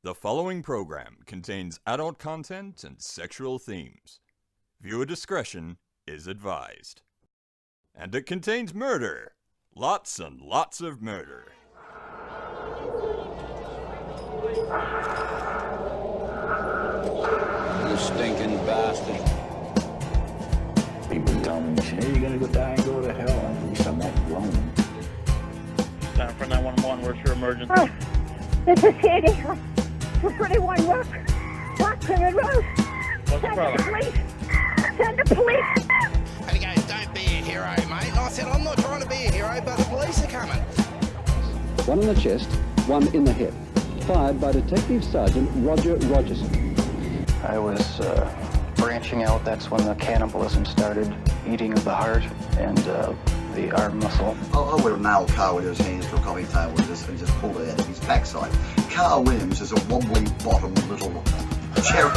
The following program contains adult content and sexual themes. Viewer discretion is advised. And it contains murder. Lots and lots of murder. You stinking bastard. People tell me, hey, you're gonna go die and go to hell. At least I'm not alone. For 911, where's your emergency? Oh, this is Sandy. For 31 Rock Plymouth Road. What's the Send the problem? police. Send the police. And he goes, don't be a hero, mate. And I said, I'm not trying to be a hero, but the police are coming. One in the chest, one in the head. Fired by Detective Sergeant Roger Rogerson. I was branching out. That's when the cannibalism started, eating of the heart and the arm muscle. I would have nailed Carl Williams' hands to a coffee table and just pulled it out of his backside. Carl Williams is a wobbly bottom little cherub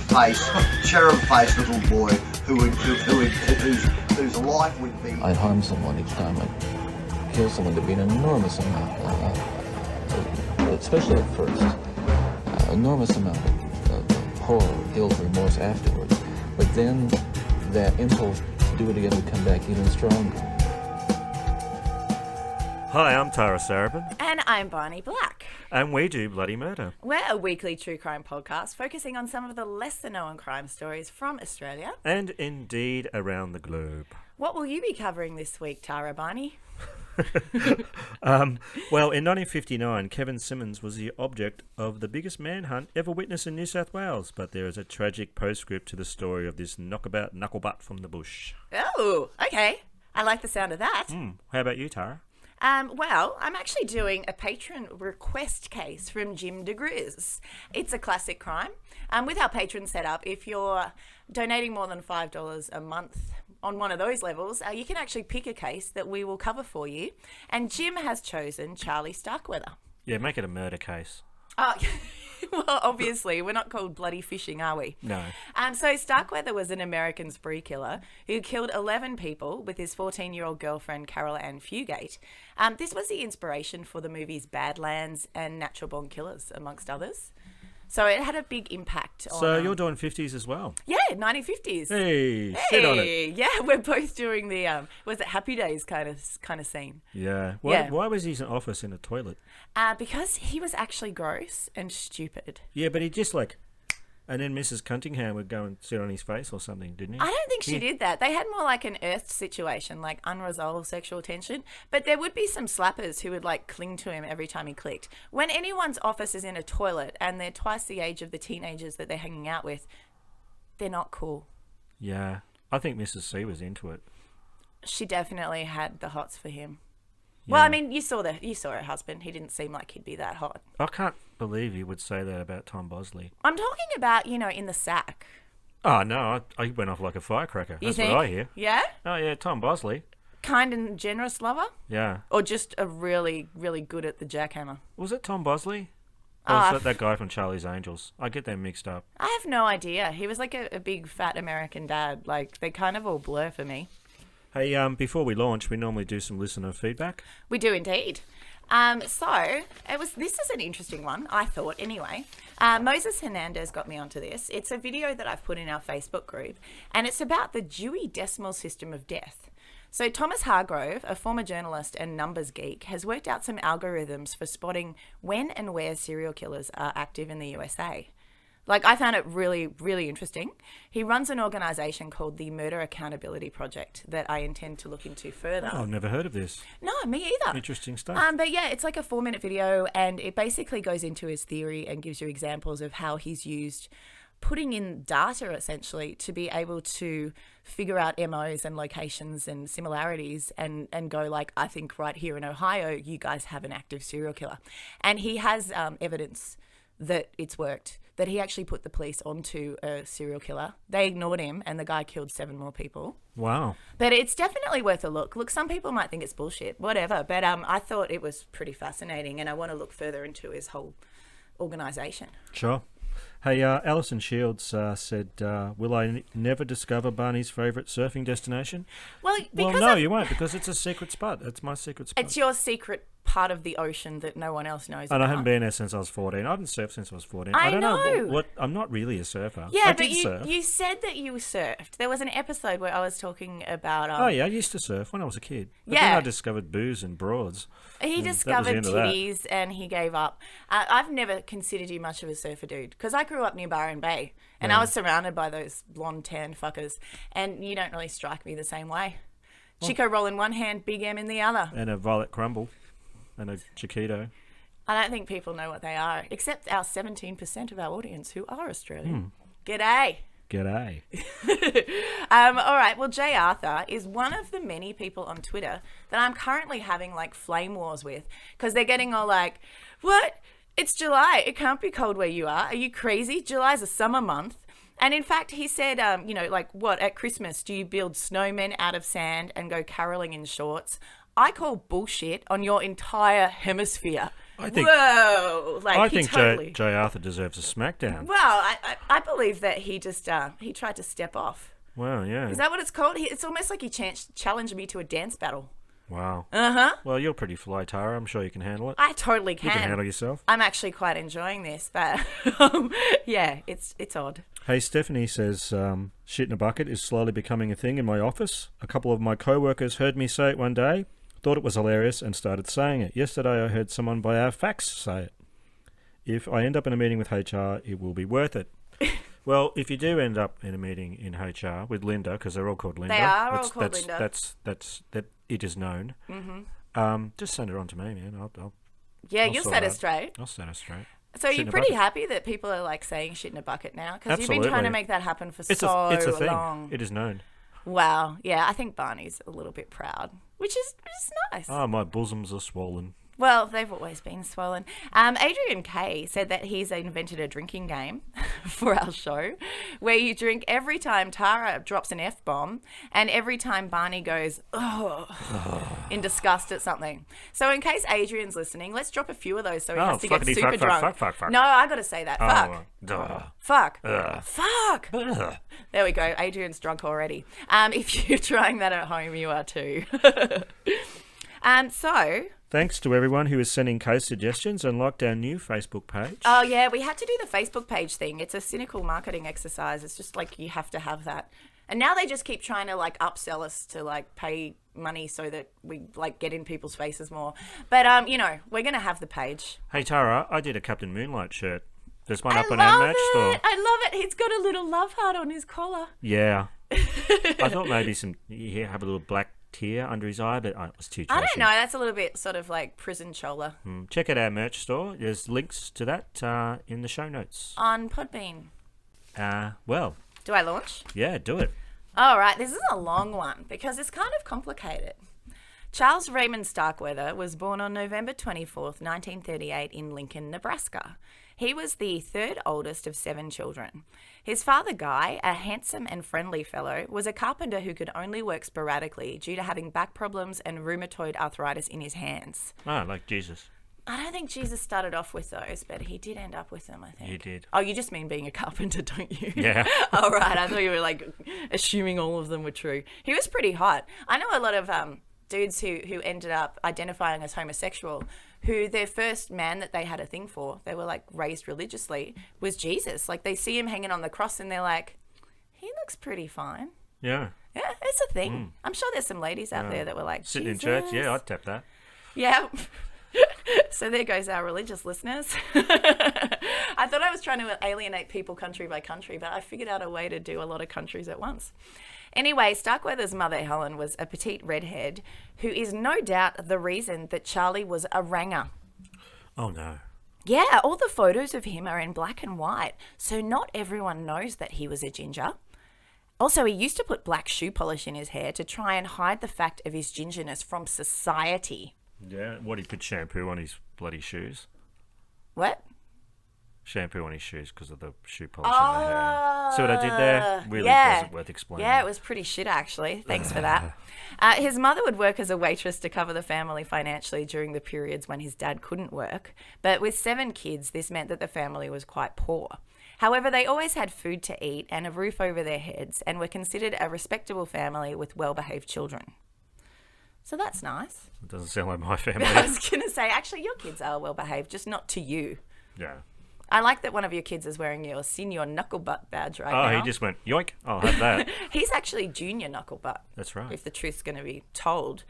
face little boy whose life would be. I'd harm someone each time. I'd kill someone. There'd be an enormous amount, especially at first, enormous amount of horror, guilt, remorse afterwards. But then that impulse to do it again would come back even stronger. Hi, I'm Tara Sarabin. And I'm Barney Black. And we do Bloody Murder. We're a weekly true crime podcast focusing on some of the lesser known crime stories from Australia. And indeed around the globe. What will you be covering this week, Tara, Barney? Well, in 1959, Kevin Simmonds was the object of the biggest manhunt ever witnessed in New South Wales. But there is a tragic postscript to the story of this knockabout knucklebutt from the bush. Oh, okay. I like the sound of that. How about you, Tara? Well, I'm actually doing a patron request case from Jim DeGriz. It's a classic crime. With our patron setup, if you're donating more than $5 a month on one of those levels, you can actually pick a case that we will cover for you. And Jim has chosen Charlie Starkweather. Yeah, make it a murder case. Oh, well, obviously, we're not called bloody fishing, are we? No. So Starkweather was an American spree killer who killed 11 people with his 14-year-old girlfriend, Caril Anne Fugate. This was the inspiration for the movies Badlands and Natural Born Killers, amongst others. So it had a big impact on... So you're doing 50s as well? Yeah, 1950s. Hey, sit on it. Yeah, we're both doing the, was it Happy Days kind of scene? Yeah. Why was his office in a toilet? Because he was actually gross and stupid. Yeah, but he just and then Mrs. Cunningham would go and sit on his face or something, didn't he? I don't think she did that. They had more like an Earth situation, like unresolved sexual tension. But there would be some slappers who would cling to him every time he clicked. When anyone's office is in a toilet and they're twice the age of the teenagers that they're hanging out with, they're not cool. Yeah. I think Mrs. C was into it. She definitely had the hots for him. Yeah. Well, I mean, you saw her husband. He didn't seem like he'd be that hot. I can't believe you would say that about Tom Bosley. I'm talking about, in the sack. Oh, no, I went off like a firecracker. You That's think? what I hear. Yeah? Oh, yeah, Tom Bosley. Kind and generous lover? Yeah. Or just a really, really good at the jackhammer? Was it Tom Bosley? Or was that guy from Charlie's Angels? I get them mixed up. I have no idea. He was like a big, fat American dad. They kind of all blur for me. Hey, before we launch, we normally do some listener feedback. We do indeed. This is an interesting one, I thought, anyway. Moses Hernandez got me onto this. It's a video that I've put in our Facebook group, and it's about the Dewey Decimal System of death. So Thomas Hargrove, a former journalist and numbers geek, has worked out some algorithms for spotting when and where serial killers are active in the USA. I found it really, really interesting. He runs an organisation called the Murder Accountability Project that I intend to look into further. Oh, I've never heard of this. No, me either. Interesting stuff. But yeah, it's like a 4-minute video, and it basically goes into his theory and gives you examples of how he's used putting in data, essentially, to be able to figure out MOs and locations and similarities and go I think right here in Ohio, you guys have an active serial killer. And he has evidence that it's worked, that he actually put the police onto a serial killer. They ignored him, and the guy killed 7 more people. Wow. But it's definitely worth a look. Look, some people might think it's bullshit, whatever, but I thought it was pretty fascinating, and I want to look further into his whole organisation. Sure. Hey, Alison Shields said, will I never discover Barney's favourite surfing destination? Well, no, you won't, because it's a secret spot. It's my secret spot. It's your secret part of the ocean that no one else knows about. And I haven't been there since I was 14. I haven't surfed since I was 14. I don't know. know. I'm not really a surfer. Yeah, I surf. you said that you surfed. There was an episode where I was talking about... oh, yeah, I used to surf when I was a kid. But yeah. then I discovered booze and broads. He discovered titties and he gave up. I've never considered you much of a surfer dude because I grew up near Byron Bay and I was surrounded by those blonde tan fuckers and you don't really strike me the same way. Chico roll in one hand, Big M in the other. And a Violet Crumble and a Chiquito. I don't think people know what they are, except our 17% of our audience who are Australian. G'day. G'day. All right. Well, Jay Arthur is one of the many people on Twitter that I'm currently having like flame wars with because they're getting all like, what? It's July. It can't be cold where you are. Are you crazy? July's a summer month. And in fact, he said, like what? At Christmas, do you build snowmen out of sand and go caroling in shorts? I call bullshit on your entire hemisphere. I think, whoa! Like, I think totally... Jay Arthur deserves a smackdown. Well, I believe that he just he tried to step off. Wow, yeah. Is that what it's called? It's almost like he challenged me to a dance battle. Wow. Uh-huh. Well, you're pretty fly, Tara. I'm sure you can handle it. I totally can. You can handle yourself. I'm actually quite enjoying this, but yeah, it's odd. Hey, Stephanie says, shit in a bucket is slowly becoming a thing in my office. A couple of my co-workers heard me say it one day, thought it was hilarious, and started saying it. Yesterday, I heard someone by our fax say it. If I end up in a meeting with HR, it will be worth it. Well, if you do end up in a meeting in HR with Linda, because they're all called Linda. They are all called Linda. That it is known. Mm-hmm. Just send it on to me, man. I'll you'll set her straight. I'll set her straight. So you're pretty happy that people are like saying shit in a bucket now? Because you've been trying to make that happen for so long. It's a thing. It is known. Wow. Yeah, I think Barney's a little bit proud, which is nice. Oh, my bosoms are swollen. Well, they've always been swollen. Adrian Kay said that he's invented a drinking game for our show where you drink every time Tara drops an F-bomb and every time Barney goes, in disgust at something. So in case Adrian's listening, let's drop a few of those so he has to get super drunk. Fuck. No, I got to say that. Fuck. Fuck. Ugh. There we go. Adrian's drunk already. If you're trying that at home, you are too. So... Thanks to everyone who is sending case suggestions and liked our new Facebook page. Oh, yeah, we had to do the Facebook page thing. It's a cynical marketing exercise. It's just like you have to have that. And now they just keep trying to like upsell us to like pay money so that we like get in people's faces more. But, we're going to have the page. Hey, Tara, I did a Captain Moonlight shirt. There's one up on our merch store. I love it. He's got a little love heart on his collar. Yeah. I thought maybe have a little black tear under his eye, but it was too trashy. I don't know. That's a little bit sort of like prison chola. Check out our merch store. There's links to that in the show notes. On Podbean. Well. Do I launch? Yeah, do it. All right. This is a long one because it's kind of complicated. Charles Raymond Starkweather was born on November 24th, 1938 in Lincoln, Nebraska. He was the third oldest of 7 children. His father, Guy, a handsome and friendly fellow, was a carpenter who could only work sporadically due to having back problems and rheumatoid arthritis in his hands. Ah, like Jesus. I don't think Jesus started off with those, but he did end up with them, I think. He did. Oh, you just mean being a carpenter, don't you? Yeah. All right, I thought you were like assuming all of them were true. He was pretty hot. I know a lot of dudes who ended up identifying as homosexual, who their first man that they had a thing for, they were like raised religiously, was Jesus. Like they see him hanging on the cross and they're like, he looks pretty fine. Yeah. Yeah, it's a thing. I'm sure there's some ladies out there that were like, sitting Jesus. in church, yeah, I'd tap that. Yeah. So there goes our religious listeners. I thought I was trying to alienate people country by country, but I figured out a way to do a lot of countries at once. Anyway, Starkweather's mother, Helen, was a petite redhead who is no doubt the reason that Charlie was a ranger. Oh, no. Yeah, all the photos of him are in black and white, so not everyone knows that he was a ginger. Also, he used to put black shoe polish in his hair to try and hide the fact of his gingerness from society. Yeah, what, he put shampoo on his bloody shoes? What? Shampoo on his shoes because of the shoe polish in the hair. See what I did there? Really wasn't worth explaining. Yeah, it was pretty shit, actually. Thanks for that. His mother would work as a waitress to cover the family financially during the periods when his dad couldn't work. But with 7 kids, this meant that the family was quite poor. However, they always had food to eat and a roof over their heads and were considered a respectable family with well-behaved children. So that's nice. It doesn't sound like my family. I was going to say, actually, your kids are well-behaved, just not to you. Yeah. I like that one of your kids is wearing your senior knucklebutt badge right now. Oh, he just went, yoink, I'll have that. He's actually junior knucklebutt. That's right. If the truth's going to be told.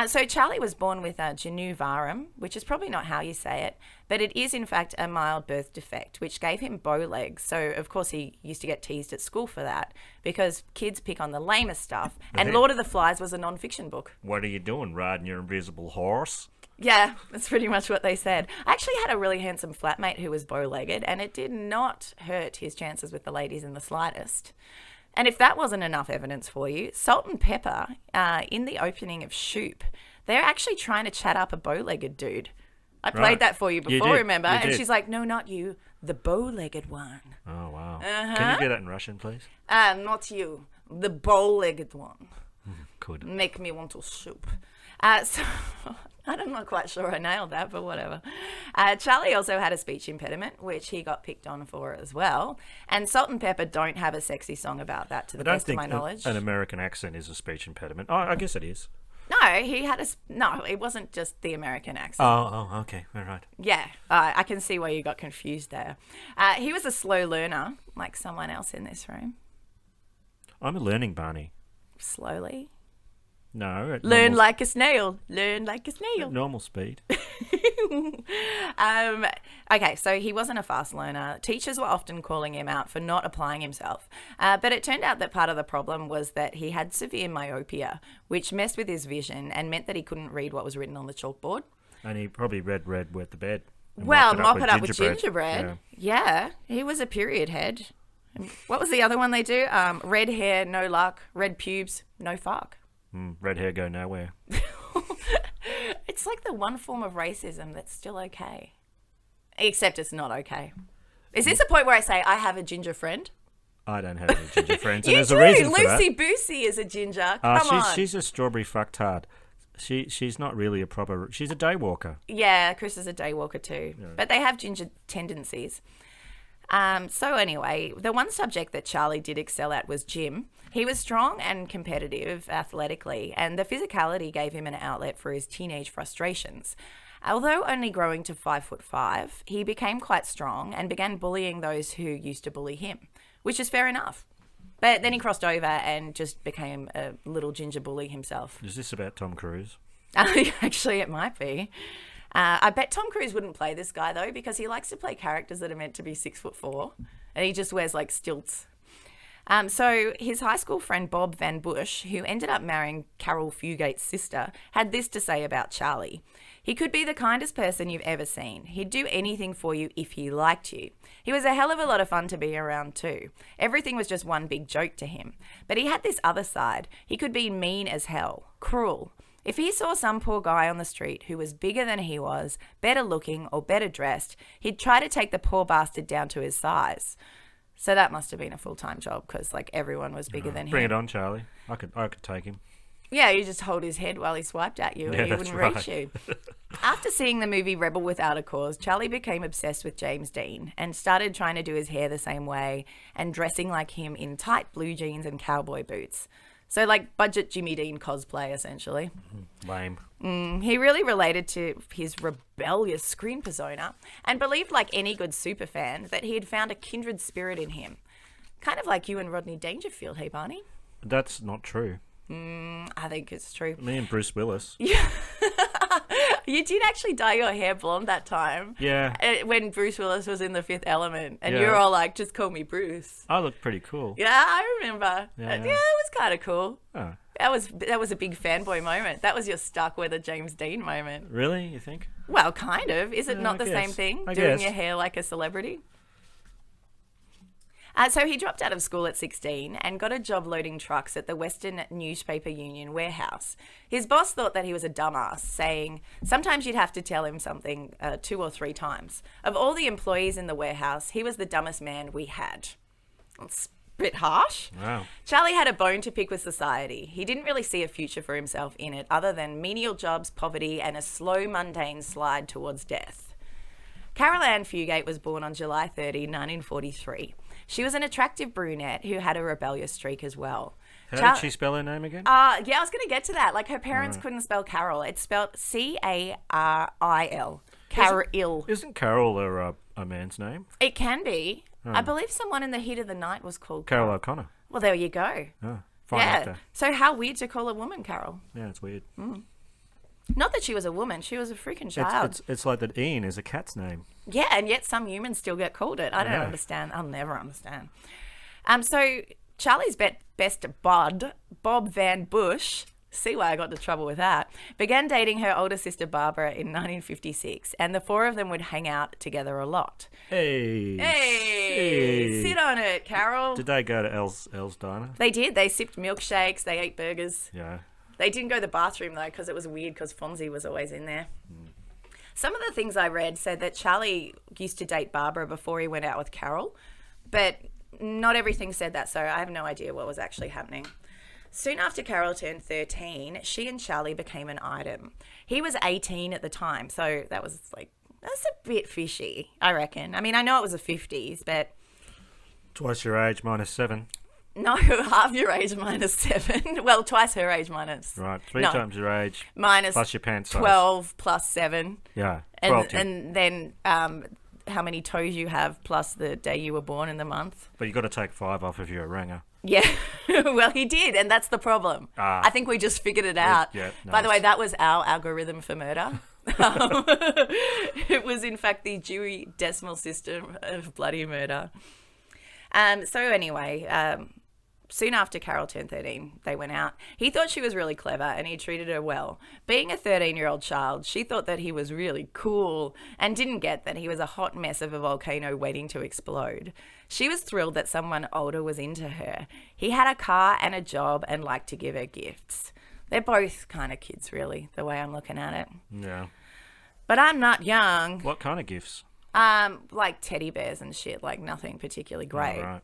So Charlie was born with genu varum, which is probably not how you say it, but it is in fact a mild birth defect, which gave him bow legs. So of course he used to get teased at school for that because kids pick on the lamest stuff. And Lord of the Flies was a non-fiction book. What are you doing, riding your invisible horse? Yeah, that's pretty much what they said. I actually had a really handsome flatmate who was bow-legged, and it did not hurt his chances with the ladies in the slightest. And if that wasn't enough evidence for you, Salt and Pepper, in the opening of Shoop, they're actually trying to chat up a bow-legged dude. I played that for you before, remember? And she's like, no, not you, the bow-legged one. Oh, wow. Can you get that in Russian, please? Not you, the bow-legged one. Could. Make me want to soup. So I'm not quite sure I nailed that, but whatever. Charlie also had a speech impediment, which he got picked on for as well. And Salt and Pepper don't have a sexy song about that, to the best of my knowledge. An American accent is a speech impediment. Oh, I guess it is. No, he had no, it wasn't just the American accent. Oh, okay, all right. Yeah, I can see why you got confused there. He was a slow learner, like someone else in this room. I'm a learning bunny. Slowly? No. Learn like a snail. Learn like a snail. At normal speed. Okay, so he wasn't a fast learner. Teachers were often calling him out for not applying himself. But it turned out that part of the problem was that he had severe myopia, which messed with his vision and meant that he couldn't read what was written on the chalkboard. And he probably read red, wet the bed. Well, mop it up with gingerbread. Yeah, he was a period head. What was the other one they do? Red hair, no luck. Red pubes, no fuck. Red hair go nowhere. It's like the one form of racism that's still okay. Except it's not okay. Is this a point where I say, I have a ginger friend? I don't have any ginger friends. You and there's do. a reason for that. Lucy Boosie is a ginger. Come on. She's a strawberry fucktard. She's not really a proper... She's a daywalker. Yeah, Chris is a daywalker too. Yeah. But they have ginger tendencies. So anyway, the one subject that Charlie did excel at was gym. He was strong and competitive athletically, and the physicality gave him an outlet for his teenage frustrations. Although only growing to 5'5", he became quite strong and began bullying those who used to bully him, which is fair enough. But then he crossed over and just became a little ginger bully himself. Is this about Tom Cruise? Actually, it might be. I bet Tom Cruise wouldn't play this guy, though, because he likes to play characters that are meant to be 6'4", and he just wears, like, stilts. So his high school friend Bob Van Bush, who ended up marrying Caril Fugate's sister, had this to say about Charlie. He could be the kindest person you've ever seen. He'd do anything for you if he liked you. He was a hell of a lot of fun to be around too. Everything was just one big joke to him. But he had this other side. He could be mean as hell, cruel. If he saw some poor guy on the street who was bigger than he was, better looking or better dressed, he'd try to take the poor bastard down to his size. So that must have been a full-time job because, like, everyone was bigger than him. Bring it on, Charlie. I could take him. Yeah, you just hold his head while he swiped at you and he wouldn't reach you. After seeing the movie Rebel Without a Cause, Charlie became obsessed with James Dean and started trying to do his hair the same way and dressing like him in tight blue jeans and cowboy boots. So, like, budget Jimmy Dean cosplay, essentially. Lame. He really related to his rebellious screen persona and believed, like any good superfan, that he had found a kindred spirit in him. Kind of like you and Rodney Dangerfield, hey, Barney? That's not true. I think it's true. Me and Bruce Willis. Yeah. You did actually dye your hair blonde that time. Yeah. When Bruce Willis was in The Fifth Element. And you were all like, just call me Bruce. I look pretty cool. Yeah, I remember. Yeah, it was kind of cool. Oh. That was a big fanboy moment. That was your Starkweather James Dean moment. Really? You think? Well, kind of. Is it not the same thing? Doing your hair like a celebrity? So he dropped out of school at 16 and got a job loading trucks at the Western Newspaper Union warehouse. His boss thought that he was a dumbass, saying sometimes you'd have to tell him something 2 or 3 times. Of all the employees in the warehouse, he was the dumbest man we had. It's a bit harsh. Wow. Charlie had a bone to pick with society. He didn't really see a future for himself in it other than menial jobs, poverty, and a slow, mundane slide towards death. Caril Anne Fugate was born on July 30, 1943. She was an attractive brunette who had a rebellious streak as well. How did she spell her name again? Yeah, I was going to get to that. Like, her parents couldn't spell Carol. It's spelled Caril. Caril. Isn't Carol a man's name? It can be. I believe someone in the heat of the night was called Carol O'Connor. Well, there you go. Oh, fine actor. So how weird to call a woman Carol. Yeah, it's weird. Not that she was a woman. She was a freaking child. It's like that Ian is a cat's name. Yeah, and yet some humans still get called it. I don't understand. I'll never understand. So Charlie's best bud, Bob Van Bush, see why I got into trouble with that, began dating her older sister Barbara in 1956, and the four of them would hang out together a lot. Hey, sit on it, Carol. Did they go to El's Diner? They did. They sipped milkshakes. They ate burgers. Yeah. They didn't go to the bathroom, though, because it was weird because Fonzie was always in there. Some of the things I read said that Charlie used to date Barbara before he went out with Carol, but not everything said that, so I have no idea what was actually happening. Soon after Carol turned 13, she and Charlie became an item. He was 18 at the time, so that's a bit fishy, I reckon. I mean, I know it was the 50s, but... Twice your age minus 7. No, half your age minus 7. Well, twice her age minus... Right, three times your age minus plus your pants size. 12 plus 7. Yeah, 12. And then how many toes you have plus the day you were born in the month. But you've got to take 5 off if you're a ranger. Yeah, well, he did, and that's the problem. I think we just figured it out. Yeah, nice. By the way, that was our algorithm for murder. It was, in fact, the Dewey Decimal System of bloody murder. So anyway, soon after Carol turned 13, they went out. He thought she was really clever and he treated her well. Being a 13-year-old child, she thought that he was really cool and didn't get that he was a hot mess of a volcano waiting to explode. She was thrilled that someone older was into her. He had a car and a job and liked to give her gifts. They're both kind of kids, really, the way I'm looking at it. Yeah. But I'm not young. What kind of gifts? Like teddy bears and shit, like nothing particularly great. Right.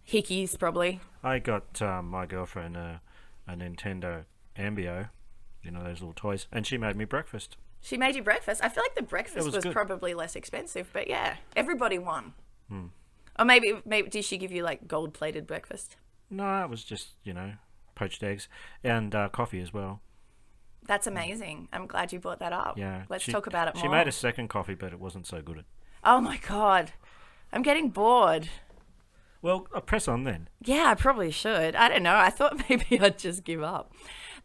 Hickeys, probably. I got my girlfriend a Nintendo Ambio, you know, those little toys, and she made me breakfast. She made you breakfast? I feel like the breakfast was good. probably less expensive, but yeah, everybody won. Or maybe did she give you like gold-plated breakfast? No, it was just, you know, poached eggs and coffee as well. That's amazing. I'm glad you brought that up. Yeah. Let's talk about it more. She made a second coffee, but it wasn't so good. Oh my God. I'm getting bored. Well, I'll press on then. Yeah, I probably should. I don't know. I thought maybe I'd just give up.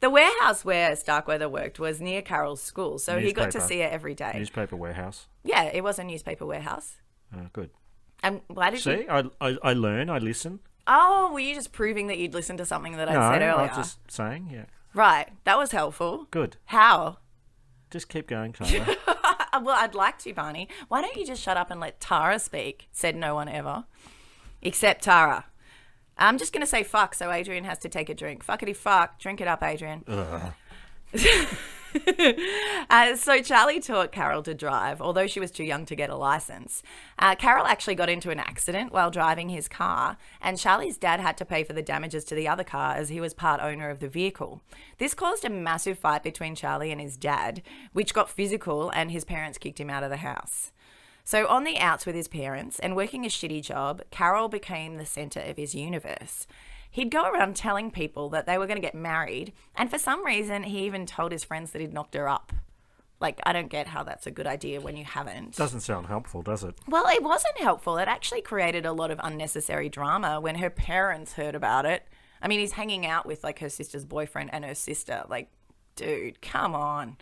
The warehouse where Starkweather worked was near Carol's school, so he got to see her every day. Newspaper warehouse. Yeah, it was a newspaper warehouse. Good. Why did See, you... I learn, I listen. Oh, were you just proving that you'd listened to something that I said earlier? No, I was just saying, yeah. Right, that was helpful. Good. How? Just keep going, Tara. Well, I'd like to, Barney. Why don't you just shut up and let Tara speak? Said no one ever. Except Tara. I'm just going to say fuck, so Adrian has to take a drink. Fuckity fuck. Drink it up, Adrian. So Charlie taught Carol to drive, although she was too young to get a license. Carol actually got into an accident while driving his car, and Charlie's dad had to pay for the damages to the other car as he was part owner of the vehicle. This caused a massive fight between Charlie and his dad, which got physical, and his parents kicked him out of the house. So on the outs with his parents and working a shitty job, Carol became the centre of his universe. He'd go around telling people that they were going to get married, and for some reason, he even told his friends that he'd knocked her up. Like, I don't get how that's a good idea when you haven't. Doesn't sound helpful, does it? Well, it wasn't helpful. It actually created a lot of unnecessary drama when her parents heard about it. I mean, he's hanging out with, like, her sister's boyfriend and her sister. Like, dude, come on.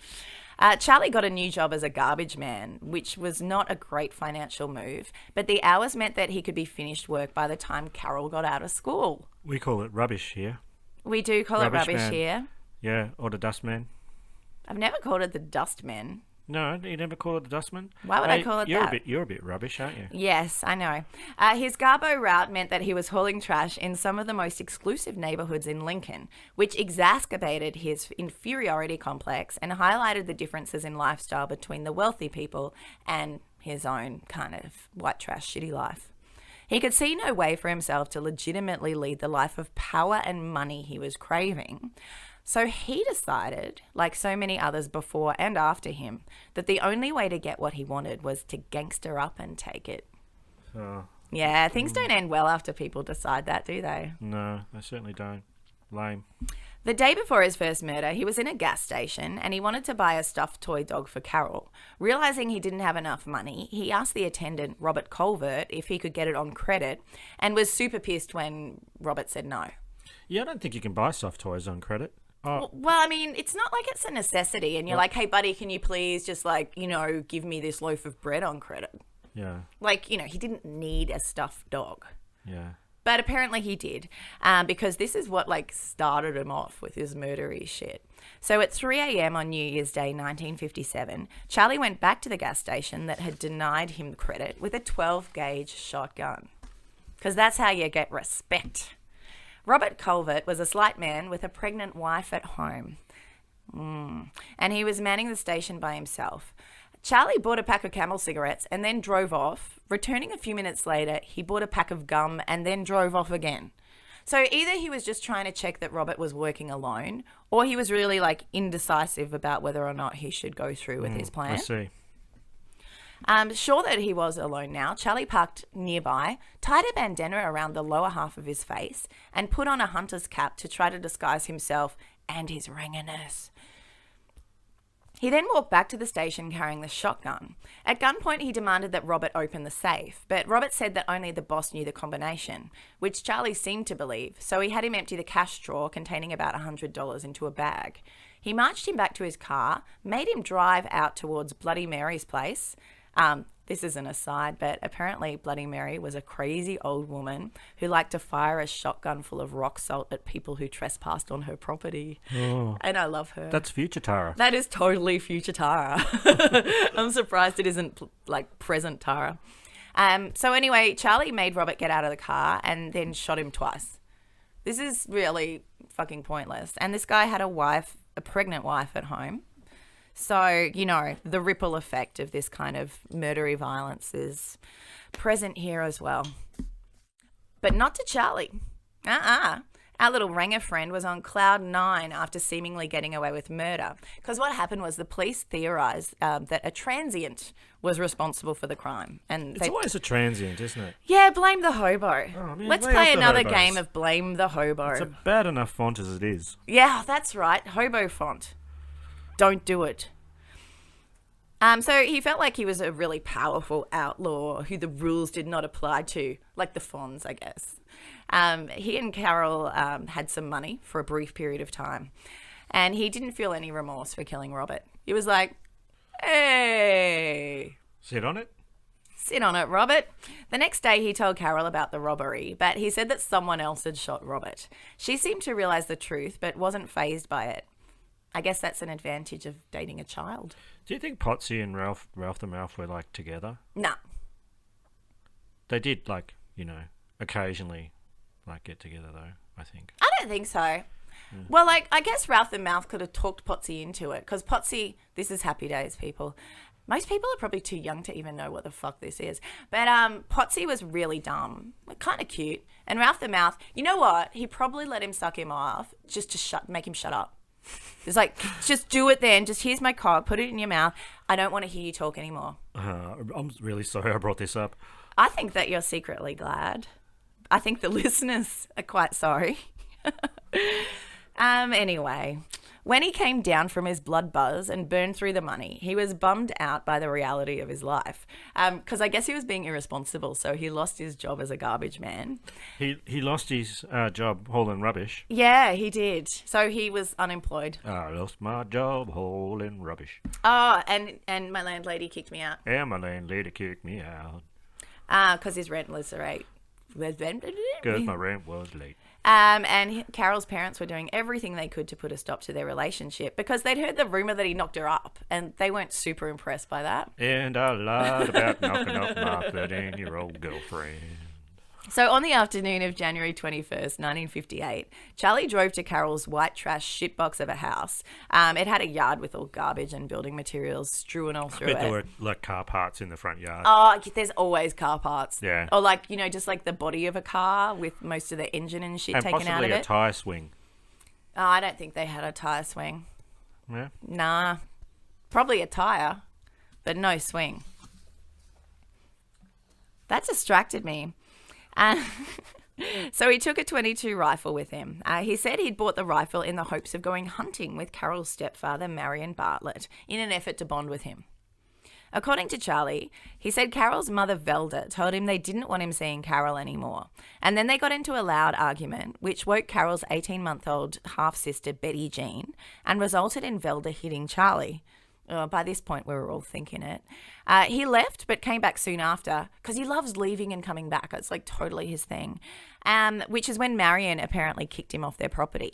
Charlie got a new job as a garbage man, which was not a great financial move, but the hours meant that he could be finished work by the time Carol got out of school. We call it rubbish here. We do call it rubbish man. here. Yeah, or the dustman. I've never called it the dustman. No, you never call it the dustman? Why would I call it that? You're a bit rubbish, aren't you? Yes, I know. His Garbo route meant that he was hauling trash in some of the most exclusive neighbourhoods in Lincoln, which exacerbated his inferiority complex and highlighted the differences in lifestyle between the wealthy people and his own kind of white trash shitty life. He could see no way for himself to legitimately lead the life of power and money he was craving. So he decided, like so many others before and after him, that the only way to get what he wanted was to gangster up and take it. Yeah, things don't end well after people decide that, do they? No, they certainly don't. Lame. The day before his first murder, he was in a gas station and he wanted to buy a stuffed toy dog for Caril. Realising he didn't have enough money, he asked the attendant, Robert Colvert, if he could get it on credit and was super pissed when Robert said no. Yeah, I don't think you can buy soft toys on credit. Well, I mean, it's not like it's a necessity and you're like, hey, buddy, can you please just give me this loaf of bread on credit? Yeah. He didn't need a stuffed dog. Yeah. But apparently he did, because this is what started him off with his murdery shit. So at 3 a.m. on New Year's Day 1957, Charlie went back to the gas station that had denied him credit with a 12-gauge shotgun. Because that's how you get respect. Robert Colvert was a slight man with a pregnant wife at home. And he was manning the station by himself. Charlie bought a pack of Camel cigarettes and then drove off. Returning a few minutes later, he bought a pack of gum and then drove off again. So either he was just trying to check that Robert was working alone, or he was really indecisive about whether or not he should go through with his plan. I see. Sure that he was alone now, Charlie parked nearby, tied a bandana around the lower half of his face, and put on a hunter's cap to try to disguise himself and his ranginess. He then walked back to the station carrying the shotgun. At gunpoint, he demanded that Robert open the safe, but Robert said that only the boss knew the combination, which Charlie seemed to believe, so he had him empty the cash drawer containing about $100 into a bag. He marched him back to his car, made him drive out towards Bloody Mary's place. This is an aside, but apparently Bloody Mary was a crazy old woman who liked to fire a shotgun full of rock salt at people who trespassed on her property. Oh, and I love her. That's future Tara. That is totally future Tara. I'm surprised it isn't present Tara. So anyway, Charlie made Robert get out of the car and then shot him twice. This is really fucking pointless. And this guy had a pregnant wife at home. So, the ripple effect of this kind of murdery violence is present here as well. But not to Charlie. Our little Ranger friend was on cloud 9 after seemingly getting away with murder. Because what happened was the police theorised that a transient was responsible for the crime. And it's always a transient, isn't it? Yeah, blame the hobo. Oh, man, let's play another game of blame the hobo. It's a bad enough font as it is. Yeah, that's right. Hobo font. Don't do it. So he felt like he was a really powerful outlaw who the rules did not apply to, like the Fonz, I guess. He and Caril had some money for a brief period of time, and he didn't feel any remorse for killing Robert. He was like, hey. Sit on it. Sit on it, Robert. The next day he told Caril about the robbery, but he said that someone else had shot Robert. She seemed to realise the truth, but wasn't fazed by it. I guess that's an advantage of dating a child. Do you think Potsy and Ralph the Mouth were together? No. They did occasionally get together though, I think. I don't think so. Yeah. Well, I guess Ralph the Mouth could have talked Potsy into it, because Potsy, this is Happy Days, people. Most people are probably too young to even know what the fuck this is. But Potsy was really dumb, kind of cute. And Ralph the Mouth, you know what? He probably let him suck him off just to make him shut up. It's just do it then. Just here's my cock. Put it in your mouth. I don't want to hear you talk anymore. I'm really sorry I brought this up. I think that you're secretly glad. I think the listeners are quite sorry. Anyway, when he came down from his blood buzz and burned through the money, he was bummed out by the reality of his life. Because I guess he was being irresponsible, so he lost his job as a garbage man. He lost his job hauling rubbish. Yeah, he did. So he was unemployed. I lost my job hauling rubbish. Oh, and my landlady kicked me out. Yeah, my landlady kicked me out. Because his rent was late. Because my rent was late. And Caril's parents were doing everything they could to put a stop to their relationship because they'd heard the rumour that he knocked her up, and they weren't super impressed by that. And I lied about knocking up my 13-year-old girlfriend. So on the afternoon of January 21st, 1958, Charlie drove to Caril's white trash shitbox of a house. It had a yard with all garbage and building materials strewn all through I bet there it. were like car parts in the front yard. Oh, there's always car parts. Yeah. Or like, just like the body of a car with most of the engine and shit and taken out of possibly a it. tyre swing. Oh, I don't think they had a tyre swing. Yeah. Nah. Probably a tyre, but no swing. That distracted me. So he took a .22 rifle with him. He said he'd bought the rifle in the hopes of going hunting with Caril's stepfather, Marion Bartlett, in an effort to bond with him. According to Charlie, he said Caril's mother, Velda, told him they didn't want him seeing Caril anymore. And then they got into a loud argument, which woke Caril's 18-month-old half-sister, Betty Jean, and resulted in Velda hitting Charlie. By this point, we were all thinking it. He left, but came back soon after, because he loves leaving and coming back. It's like totally his thing, which is when Marion apparently kicked him off their property.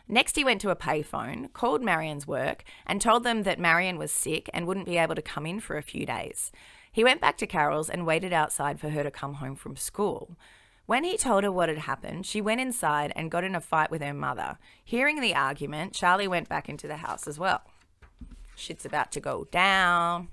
Next, he went to a payphone, called Marion's work, and told them that Marion was sick and wouldn't be able to come in for a few days. He went back to Caril's and waited outside for her to come home from school. When he told her what had happened, she went inside and got in a fight with her mother. Hearing the argument, Charlie went back into the house as well. Shit's about to go down.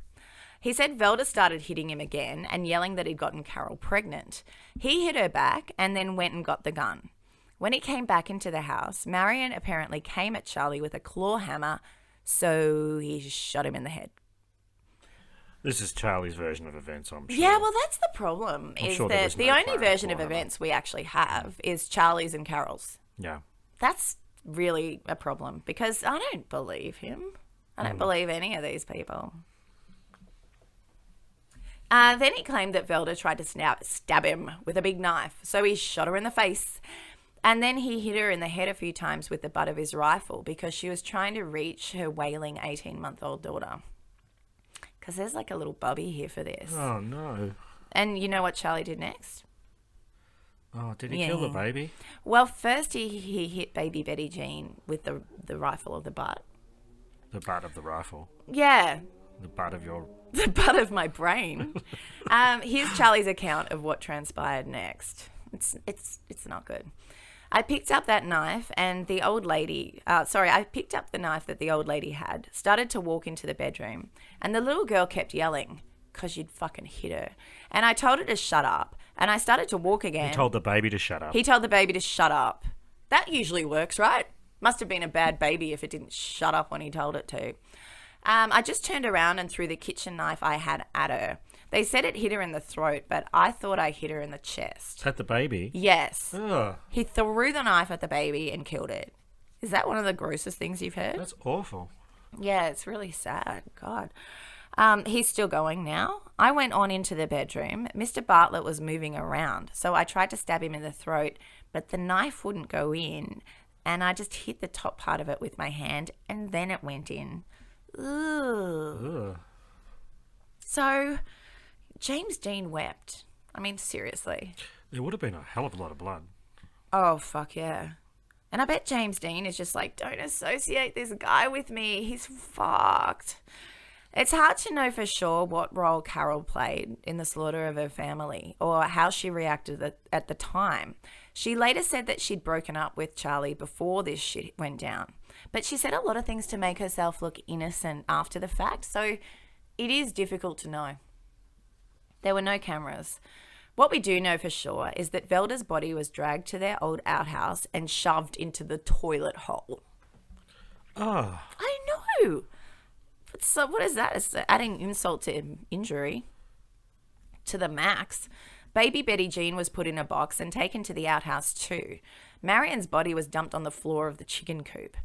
He said Velda started hitting him again and yelling that he'd gotten Caril pregnant. He hit her back and then went and got the gun. When he came back into the house, Marion apparently came at Charlie with a claw hammer, so he shot him in the head. This is Charlie's version of events, I'm sure. Yeah, well, that's the problem, is sure that the no only Clarence version of claw hammer. events we actually have is Charlie's and Caril's. Yeah. That's really a problem, because I don't believe him. I don't believe any of these people. Then he claimed that Velda tried to stab him with a big knife, so he shot her in the face. And then he hit her in the head a few times with the butt of his rifle because she was trying to reach her wailing 18-month-old daughter. Because there's like a little bubby here for this. Oh, no. And you know what Charlie did next? Oh, did he kill the baby? Well, first he hit baby Betty Jean with the rifle of the butt. The butt of the rifle. Yeah. The butt of your... The butt of my brain. Here's Charlie's account of what transpired next. It's not good. I picked up that knife and the old lady... I picked up the knife that the old lady had, started to walk into the bedroom, and the little girl kept yelling, because you'd fucking hit her. And I told her to shut up, and I started to walk again. He told the baby to shut up. He told the baby to shut up. That usually works, right? Must have been a bad baby if it didn't shut up when he told it to. I just turned around and threw the kitchen knife I had at her. They said it hit her in the throat, but I thought I hit her in the chest. At the baby? Yes. Ugh. He threw the knife at the baby and killed it. Is that one of the grossest things you've heard? That's awful. Yeah, it's really sad. God. He's still going now. I went on into the bedroom. Mr. Bartlett was moving around, so I tried to stab him in the throat, but the knife wouldn't go in, and I just hit the top part of it with my hand, and then it went in. Ugh. So, James Dean wept. I mean, seriously. There would have been a hell of a lot of blood. Oh, fuck yeah. And I bet James Dean is just like, don't associate this guy with me. He's fucked. It's hard to know for sure what role Caril played in the slaughter of her family or how she reacted at the time. She later said that she'd broken up with Charlie before this shit went down. But she said a lot of things to make herself look innocent after the fact, so it is difficult to know. There were no cameras. What we do know for sure is that Velda's body was dragged to their old outhouse and shoved into the toilet hole. Oh. I know. So what is that? It's adding insult to injury to the max. Baby Betty Jean was put in a box and taken to the outhouse too. Marion's body was dumped on the floor of the chicken coop.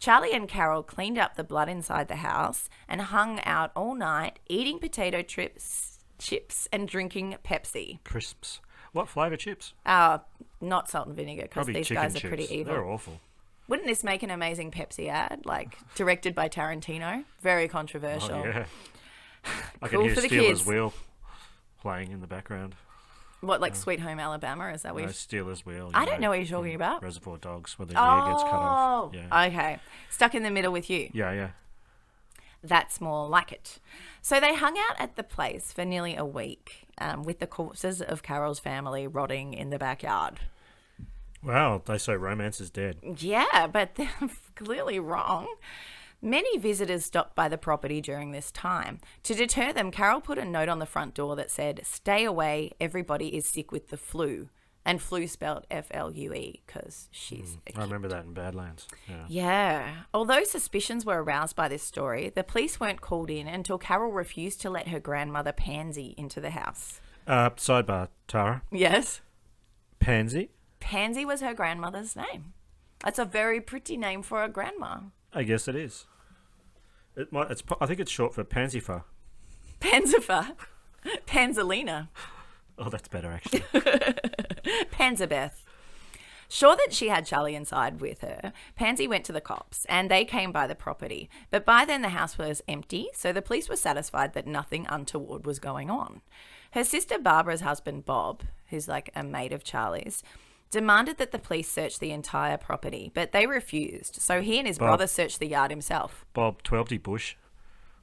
Charlie and Caril cleaned up the blood inside the house and hung out all night eating potato chips and drinking Pepsi. Crisps. What flavour chips? Not salt and vinegar, because these guys are pretty evil. They're awful. Wouldn't this make an amazing Pepsi ad? Like, directed by Tarantino? Very controversial. Oh, yeah. I Cool can hear for the Steelers kids. Wheel playing in the background. What, like Sweet Home Alabama? Is that what No, you... Steelers Wheel. I don't know what you're talking about. Reservoir Dogs, where the ear gets cut off. Yeah. Okay. Stuck in the middle with you. Yeah. That's more like it. So they hung out at the place for nearly a week, with the corpses of Caril's family rotting in the backyard. Wow, they say romance is dead. Yeah, but they're clearly wrong. Many visitors stopped by the property during this time. To deter them, Caril put a note on the front door that said, "Stay away, everybody is sick with the flu." And flu spelled F-L-U-E because she's a kid. I remember that in Badlands. Yeah. Although suspicions were aroused by this story, the police weren't called in until Caril refused to let her grandmother Pansy into the house. Sidebar, Tara. Yes? Pansy? Pansy was her grandmother's name. That's a very pretty name for a grandma. I guess it is. I think it's short for Pansifer. Pansifer? Panzalina. Oh, that's better, actually. Panzabeth. Sure that she had Charlie inside with her, Pansy went to the cops and they came by the property. But by then the house was empty, so the police were satisfied that nothing untoward was going on. Her sister Barbara's husband Bob, who's like a mate of Charlie's, demanded that the police search the entire property, but they refused. So he and his brother searched the yard himself. Bob Twelvey Bush,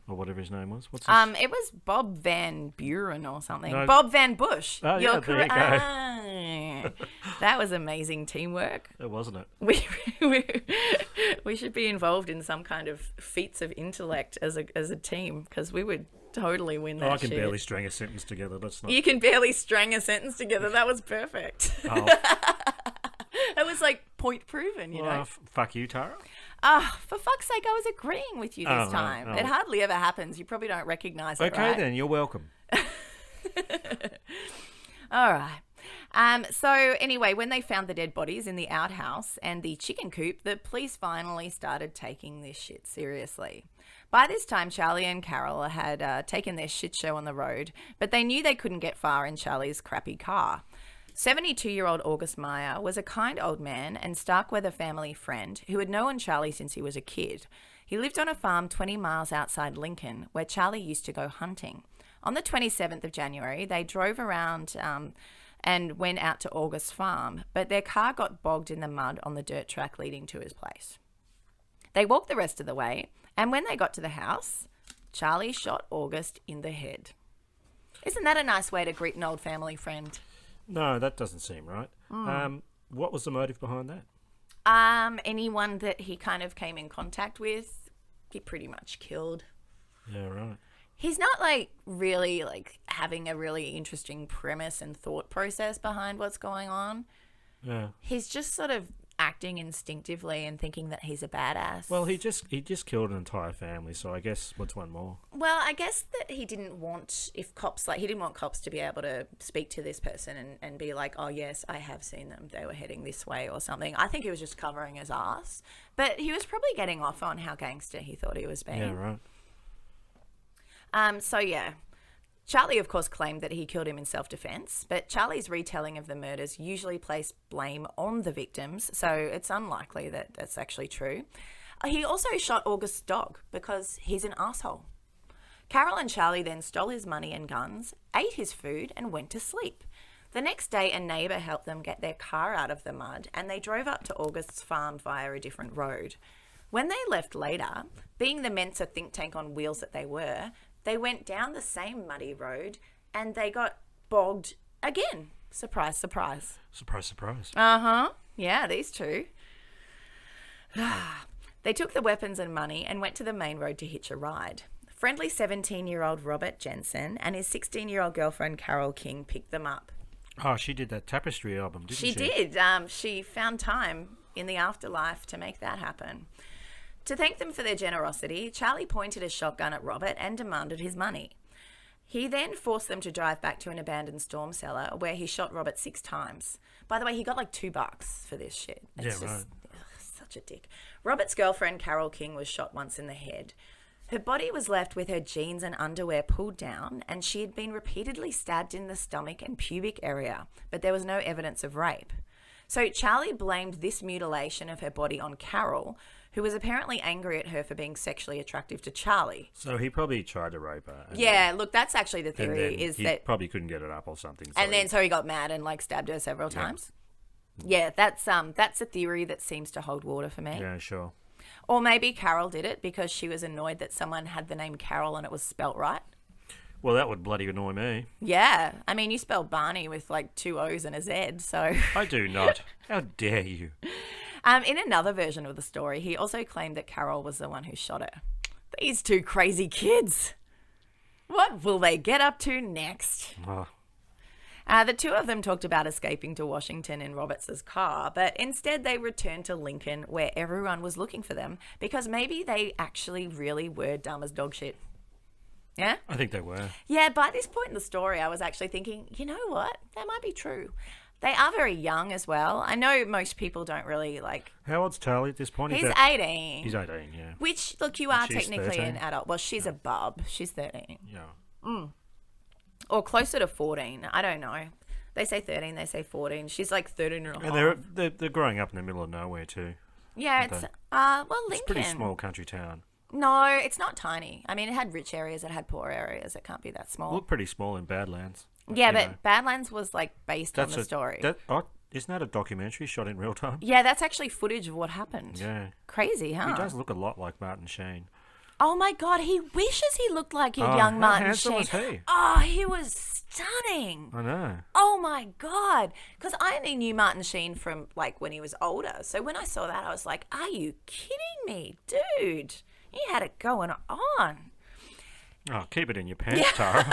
or whatever his name was. What's his? It was Bob Van Buren or something. No. Bob Van Bush. Oh, yeah, there you go. That was amazing teamwork. It wasn't it? We should be involved in some kind of feats of intellect as a team because we would totally win that. I can shit. barely string a sentence together. That's not. You can barely string a sentence together. That was perfect. Oh. It was like point proven, you know. Fuck you, Tara. For fuck's sake, I was agreeing with you this time. Oh. It hardly ever happens. You probably don't recognise it, right? Okay, then. You're welcome. All right. So anyway, when they found the dead bodies in the outhouse and the chicken coop, the police finally started taking this shit seriously. By this time, Charlie and Caril had taken their shit show on the road, but they knew they couldn't get far in Charlie's crappy car. 72-year-old August Meyer was a kind old man and Starkweather family friend who had known Charlie since he was a kid. He lived on a farm 20 miles outside Lincoln, where Charlie used to go hunting. On the 27th of January, they drove around and went out to August's farm, but their car got bogged in the mud on the dirt track leading to his place. They walked the rest of the way, and when they got to the house, Charlie shot August in the head. Isn't that a nice way to greet an old family friend? No, that doesn't seem right. What was the motive behind that? Anyone that he kind of came in contact with, he pretty much killed. Yeah, right. He's not really having a really interesting premise and thought process behind what's going on. Yeah. He's just sort of acting instinctively and thinking that he's a badass. Well, he just killed an entire family, so I guess what's one more? Well, I guess that he didn't want cops to be able to speak to this person and be like, oh yes, I have seen them. They were heading this way or something. I think he was just covering his ass. But he was probably getting off on how gangster he thought he was being. Yeah, right. So yeah. Charlie, of course, claimed that he killed him in self-defense, but Charlie's retelling of the murders usually placed blame on the victims, so it's unlikely that that's actually true. He also shot August's dog because he's an asshole. Caril and Charlie then stole his money and guns, ate his food, and went to sleep. The next day, a neighbour helped them get their car out of the mud, and they drove up to August's farm via a different road. When they left later, being the Mensa think tank on wheels that they were, they went down the same muddy road and they got bogged again. Surprise, surprise. Surprise, surprise. Uh-huh. Yeah, these two. They took the weapons and money and went to the main road to hitch a ride. Friendly 17-year-old Robert Jensen and his 16-year-old girlfriend Carol King picked them up. Oh, she did that Tapestry album, didn't she? She did. She found time in the afterlife to make that happen. To thank them for their generosity, Charlie pointed a shotgun at Robert and demanded his money. He then forced them to drive back to an abandoned storm cellar where he shot Robert 6 times. By the way, he got like $2 for this shit. It's right. Such a dick. Robert's girlfriend, Carol King, was shot once in the head. Her body was left with her jeans and underwear pulled down, and she had been repeatedly stabbed in the stomach and pubic area, but there was no evidence of rape. So Charlie blamed this mutilation of her body on Carol, who was apparently angry at her for being sexually attractive to Charlie. So he probably tried to rape her. Yeah, look, that's actually the theory. He probably couldn't get it up or something. So he got mad and stabbed her several times. Yeah, that's a theory that seems to hold water for me. Yeah, sure. Or maybe Carol did it because she was annoyed that someone had the name Carol and it was spelt right. Well, that would bloody annoy me. Yeah. I mean, you spell Barney with like 2 O's and a Z, so... I do not. How dare you? In another version of the story, he also claimed that Carol was the one who shot her. These 2 crazy kids. What will they get up to next? Oh. The 2 of them talked about escaping to Washington in Roberts' car, but instead they returned to Lincoln where everyone was looking for them because maybe they actually really were dumb as dog shit. Yeah? I think they were. Yeah, by this point in the story, I was actually thinking, you know what? That might be true. They are very young as well. I know most people don't really like... How old's Charlie at this point? He's 18. He's 18, yeah. Which, look, you are She's technically 13. an adult. Well, she's a bub. She's 13. Yeah. Or closer to 14. I don't know. They say 13, they say 14. She's like 13 and a half. And they're growing up in the middle of nowhere too. Yeah, it's... well, Lincoln... It's a pretty small country town. No, it's not tiny. I mean, it had rich areas, it had poor areas. It can't be that small. Look pretty small in Badlands. Yeah, but Badlands was like based on the story. Isn't that a documentary shot in real time? Yeah, that's actually footage of what happened. Yeah. Crazy, huh? He does look a lot like Martin Sheen. Oh my God, he wishes he looked like a young Martin Sheen. How handsome was he? Oh, he was stunning. I know. Oh my God. Because I only knew Martin Sheen from like when he was older. So when I saw that, I was like, are you kidding me? Dude, you had it going on. Oh, keep it in your pants, Tara.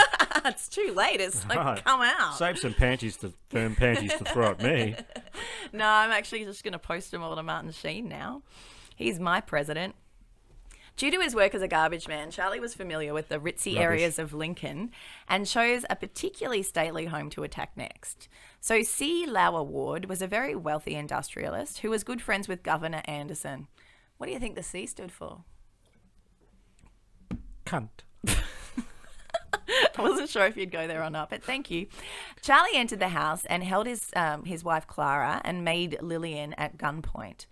It's too late. It's like, Right. come out. Save some firm panties to throw at me. No, I'm actually just going to post them all to Martin Sheen now. He's my president. Due to his work as a garbage man, Charlie was familiar with the ritzy areas of Lincoln and chose a particularly stately home to attack next. So C. Lower Ward was a very wealthy industrialist who was good friends with Governor Anderson. What do you think the C stood for? Cunt. I wasn't sure if you'd go there or not, but thank you. Charlie entered the house and held his wife Clara and maid Lillian at gunpoint.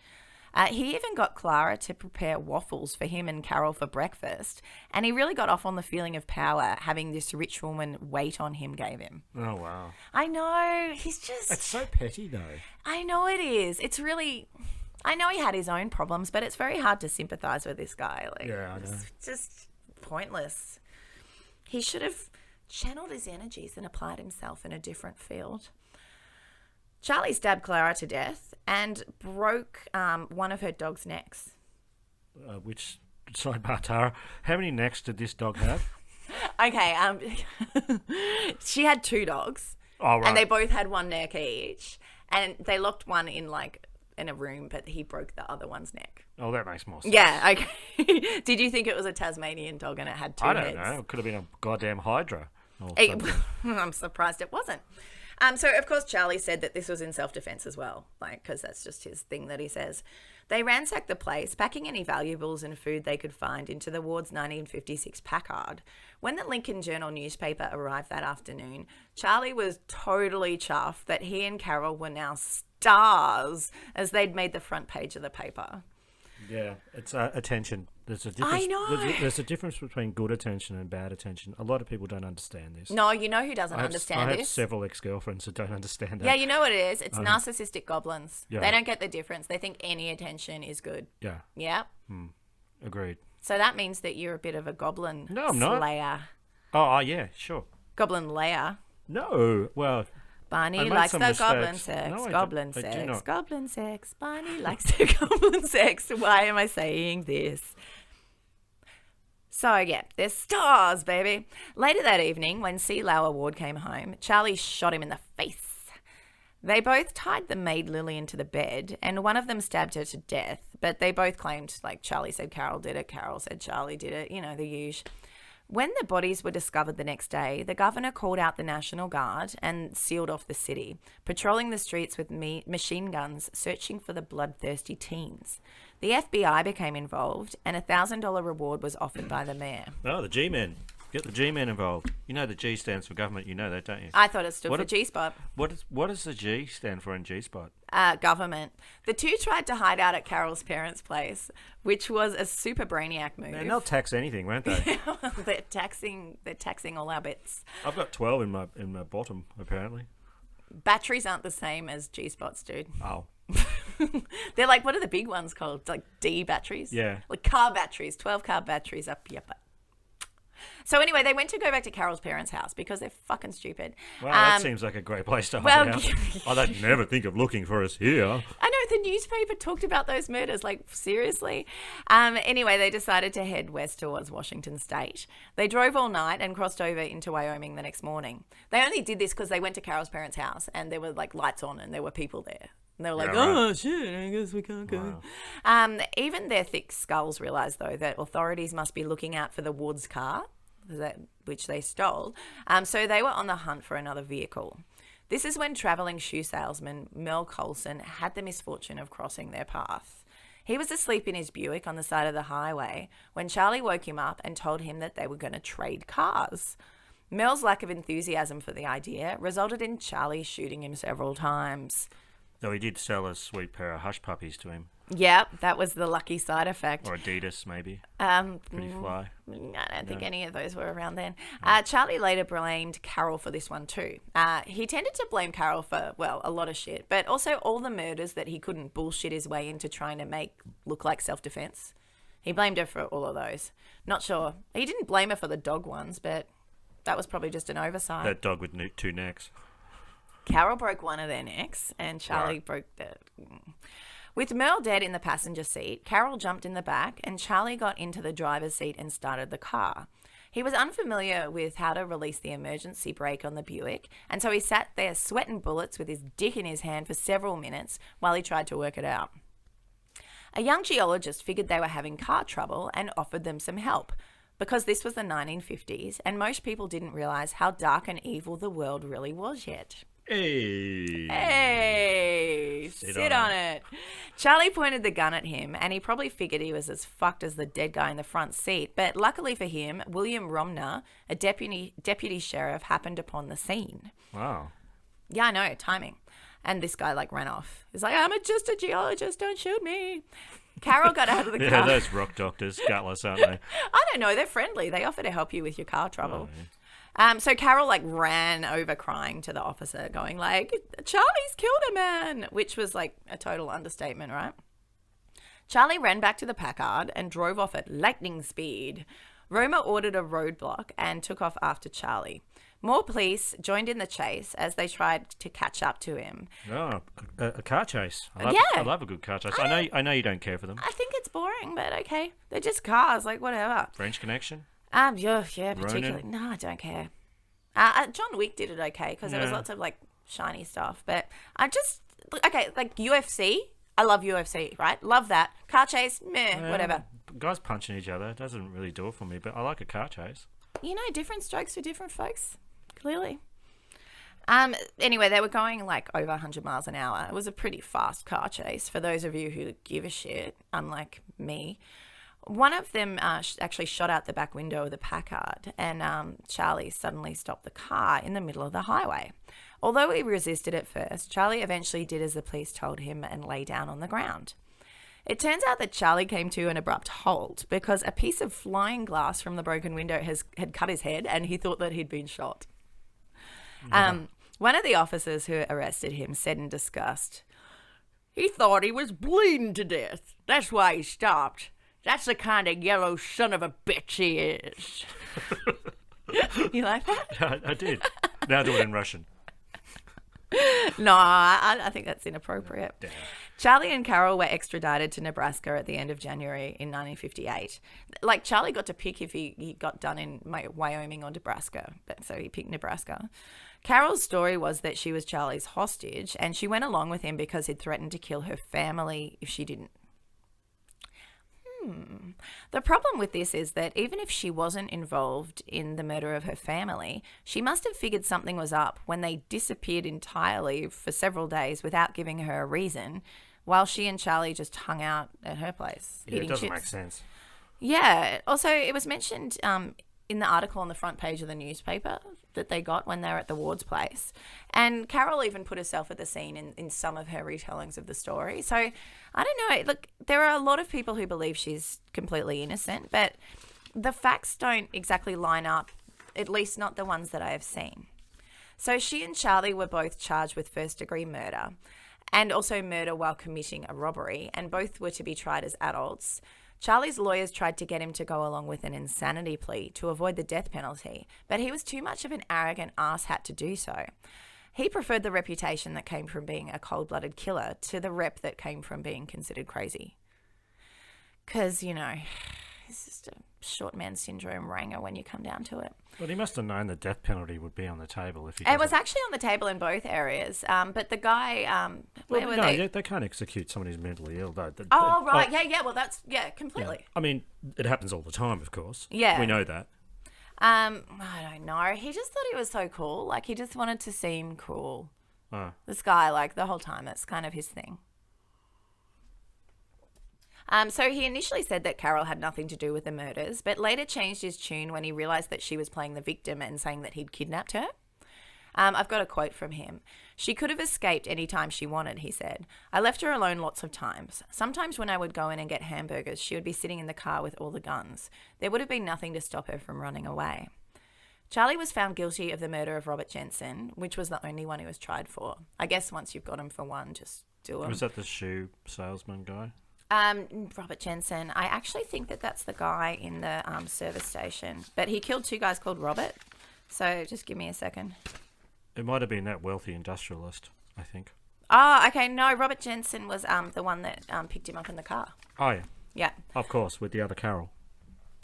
He even got Clara to prepare waffles for him and Carol for breakfast, and he really got off on the feeling of power having this rich woman wait on him gave him. Oh, wow. I know, he's just... It's so petty, though. I know it is. It's really... I know he had his own problems, but it's very hard to sympathise with this guy. Like, yeah, I know. It's just pointless. He should have channeled his energies and applied himself in a different field. Charlie stabbed Clara to death and broke one of her dog's necks. Which, sidebar, Tara, how many necks did this dog have? Okay, she had 2 dogs. Oh, right. And they both had 1 neck each. And they locked one in a room, but he broke the other one's neck. Oh, that makes more sense. Yeah, okay. Did you think it was a Tasmanian dog and it had 2 heads? I don't know. It could have been a goddamn hydra. I'm surprised it wasn't. So, of course, Charlie said that this was in self-defense as well, because that's just his thing that he says. They ransacked the place, packing any valuables and food they could find into the ward's 1956 Packard. When the Lincoln Journal newspaper arrived that afternoon, Charlie was totally chuffed that he and Carol were now stars as they'd made the front page of the paper. Yeah, it's attention. There's a difference. I know. There's a difference between good attention and bad attention. A lot of people don't understand this. No, you know who doesn't understand this? I have several ex-girlfriends that don't understand that. Yeah, you know what it is? It's narcissistic goblins. Yeah. They don't get the difference. They think any attention is good. Yeah. Yeah. Agreed. So that means that you're a bit of a goblin No, I'm not. slayer. Oh, yeah, sure. Goblin layer. No, well... Barney I made likes some the mistakes. goblin sex. No, I goblin do sex. not. Goblin sex. Barney likes the goblin sex. Why am I saying this? So, yeah, they're stars, baby. Later that evening, when C. Lower Ward came home, Charlie shot him in the face. They both tied the maid Lillian to the bed, and one of them stabbed her to death, but they both claimed, like, Charlie said Carol did it, Carol said Charlie did it, you know, the usual. When the bodies were discovered the next day, the governor called out the National Guard and sealed off the city, patrolling the streets with machine guns, searching for the bloodthirsty teens. The FBI became involved, and a $1,000 reward was offered by the mayor. Oh, the G-men. Get the G-men involved. You know the G stands for government. You know that, don't you? I thought it stood for G-spot. What does the G stand for in G-spot? Government. The 2 tried to hide out at Carol's parents' place, which was a super brainiac move. And they'll tax anything, won't they? They're taxing all our bits. I've got 12 in my bottom, apparently. Batteries aren't the same as G-spots, dude. Oh. They're like, what are the big ones called? Like D batteries? Yeah. Like car batteries, 12 car batteries up your butt. So anyway, they went to go back to Caril's parents' house because they're fucking stupid. Well, that seems like a great place to hide out. I'd never think of looking for us here. I know, the newspaper talked about those murders, like, seriously. Anyway, they decided to head west towards Washington State. They drove all night and crossed over into Wyoming the next morning. They only did this because they went to Caril's parents' house and there were, like, lights on and there were people there. And they were like, oh, shit, I guess we can't go. Wow. Even their thick skulls realised, though, that authorities must be looking out for the Woods car, which they stole. So they were on the hunt for another vehicle. This is when travelling shoe salesman Merle Colson had the misfortune of crossing their path. He was asleep in his Buick on the side of the highway when Charlie woke him up and told him that they were going to trade cars. Merle's lack of enthusiasm for the idea resulted in Charlie shooting him several times. Though he did sell a sweet pair of hush puppies to him. Yep, that was the lucky side effect. Or Adidas, maybe. Pretty fly. I don't think any of those were around then. Charlie later blamed Caril for this one too. He tended to blame Caril for, well, a lot of shit, but also all the murders that he couldn't bullshit his way into trying to make look like self-defense. He blamed her for all of those. Not sure. He didn't blame her for the dog ones, but that was probably just an oversight. That dog with two necks. Caril broke one of their necks and Charlie broke the... With Merle dead in the passenger seat, Caril jumped in the back and Charlie got into the driver's seat and started the car. He was unfamiliar with how to release the emergency brake on the Buick, and so he sat there sweating bullets with his dick in his hand for several minutes while he tried to work it out. A young geologist figured they were having car trouble and offered them some help, because this was the 1950s and most people didn't realise how dark and evil the world really was yet. Hey, sit on it. Charlie pointed the gun at him and he probably figured he was as fucked as the dead guy in the front seat, but luckily for him, William Romner, a deputy sheriff, happened upon the scene. Wow. Yeah, I know, timing. And this guy ran off. He's like, I'm just a geologist, don't shoot me. Caril got out of the car. Yeah, those rock doctors, gutless, aren't they? I don't know, they're friendly. They offer to help you with your car trouble. Oh, yeah. So Caril ran over crying to the officer going Charlie's killed a man, which was a total understatement, right? Charlie ran back to the Packard and drove off at lightning speed. Roma ordered a roadblock and took off after Charlie. More police joined in the chase as they tried to catch up to him. Oh, a car chase. I love a good car chase. I know you don't care for them. I think it's boring, but okay. They're just cars, whatever. French Connection? Yeah, particularly. Ronin? No, I don't care. John Wick did it okay because there was lots of shiny stuff, but UFC. I love UFC, right? Love that. Car chase, whatever. Guys punching each other doesn't really do it for me, but I like a car chase. Different strokes for different folks, clearly. Anyway, they were going over 100 miles an hour. It was a pretty fast car chase for those of you who give a shit, unlike me. One of them actually shot out the back window of the Packard, and Charlie suddenly stopped the car in the middle of the highway. Although he resisted at first, Charlie eventually did as the police told him and lay down on the ground. It turns out that Charlie came to an abrupt halt because a piece of flying glass from the broken window had cut his head and he thought that he'd been shot. One of the officers who arrested him said in disgust, "He thought he was bleeding to death. That's why he stopped. That's the kind of yellow son of a bitch he is." You like that? I did. Now do it in Russian. No, I think that's inappropriate. Damn. Charlie and Caril were extradited to Nebraska at the end of January in 1958. Charlie got to pick if he got done in Wyoming or Nebraska, so he picked Nebraska. Caril's story was that she was Charlie's hostage and she went along with him because he'd threatened to kill her family if she didn't. The problem with this is that even if she wasn't involved in the murder of her family, she must have figured something was up when they disappeared entirely for several days without giving her a reason, while she and Charlie just hung out at her place eating it doesn't chips. make sense. Yeah. Also, it was mentioned in the article on the front page of the newspaper that they got when they were at the Ward's place. And Caril even put herself at the scene in some of her retellings of the story. So, I don't know. Look, there are a lot of people who believe she's completely innocent, but the facts don't exactly line up, at least not the ones that I have seen. So she and Charlie were both charged with first-degree murder. and also murder while committing a robbery, and both were to be tried as adults. Charlie's lawyers tried to get him to go along with an insanity plea to avoid the death penalty, but he was too much of an arrogant asshat to do so. He preferred the reputation that came from being a cold-blooded killer to the rep that came from being considered crazy. Because, you know, it's just a short man syndrome ranger when you come down to it. Well, he must have known the death penalty would be on the table if he. It was actually on the table in both areas, but the guy. They can't execute someone who's mentally ill, though. Right. Yeah. Well, that's completely. Yeah. I mean, it happens all the time, of course. Yeah. We know that. I don't know. He just thought he was so cool. Like, he just wanted to seem cool. Oh. This guy, like, the whole time, that's kind of his thing. So he initially said that Caril had nothing to do with the murders, but later changed his tune when he realised that she was playing the victim and saying that he'd kidnapped her. I've got a quote from him. "She could have escaped any time she wanted," he said. "I left her alone lots of times. Sometimes when I would go in and get hamburgers, she would be sitting in the car with all the guns. There would have been nothing to stop her from running away." Charlie was found guilty of the murder of Robert Jensen, which was the only one he was tried for. I guess once you've got him for one, just do him. Was that the shoe salesman guy? Robert Jensen. I actually think that that's the guy in the service station. But he killed two guys called Robert. So just give me a second. It might have been that wealthy industrialist, I think. Oh, okay. No, Robert Jensen was the one that picked him up in the car. Oh, yeah. Yeah. Of course, with the other Caril.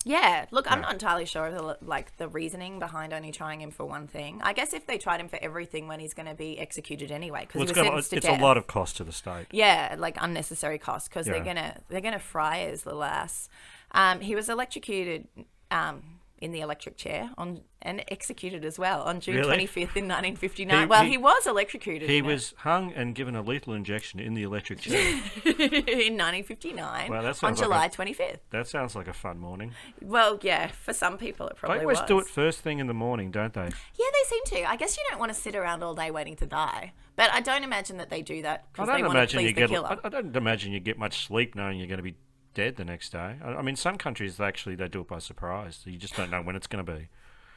Yeah. Look, I'm not entirely sure of the reasoning behind only trying him for one thing. I guess if they tried him for everything when he's going to be executed anyway, because he was sentenced to death. It's a lot of cost to the state. Yeah, like unnecessary cost, because they're gonna fry his little ass. He was electrocuted in the electric chair and executed as well on June 25th in 1959. He was electrocuted. He was hung and given a lethal injection in the electric chair. In 1959 on July 25th. That sounds like a fun morning. Well, yeah, for some people it probably was. They always do it first thing in the morning, don't they? Yeah, they seem to. I guess you don't want to sit around all day waiting to die. But I don't imagine that they do that because they want to please the killer. I don't imagine you get much sleep knowing you're going to be dead the next day. I mean, some countries they do it by surprise. So you just don't know when it's going to be.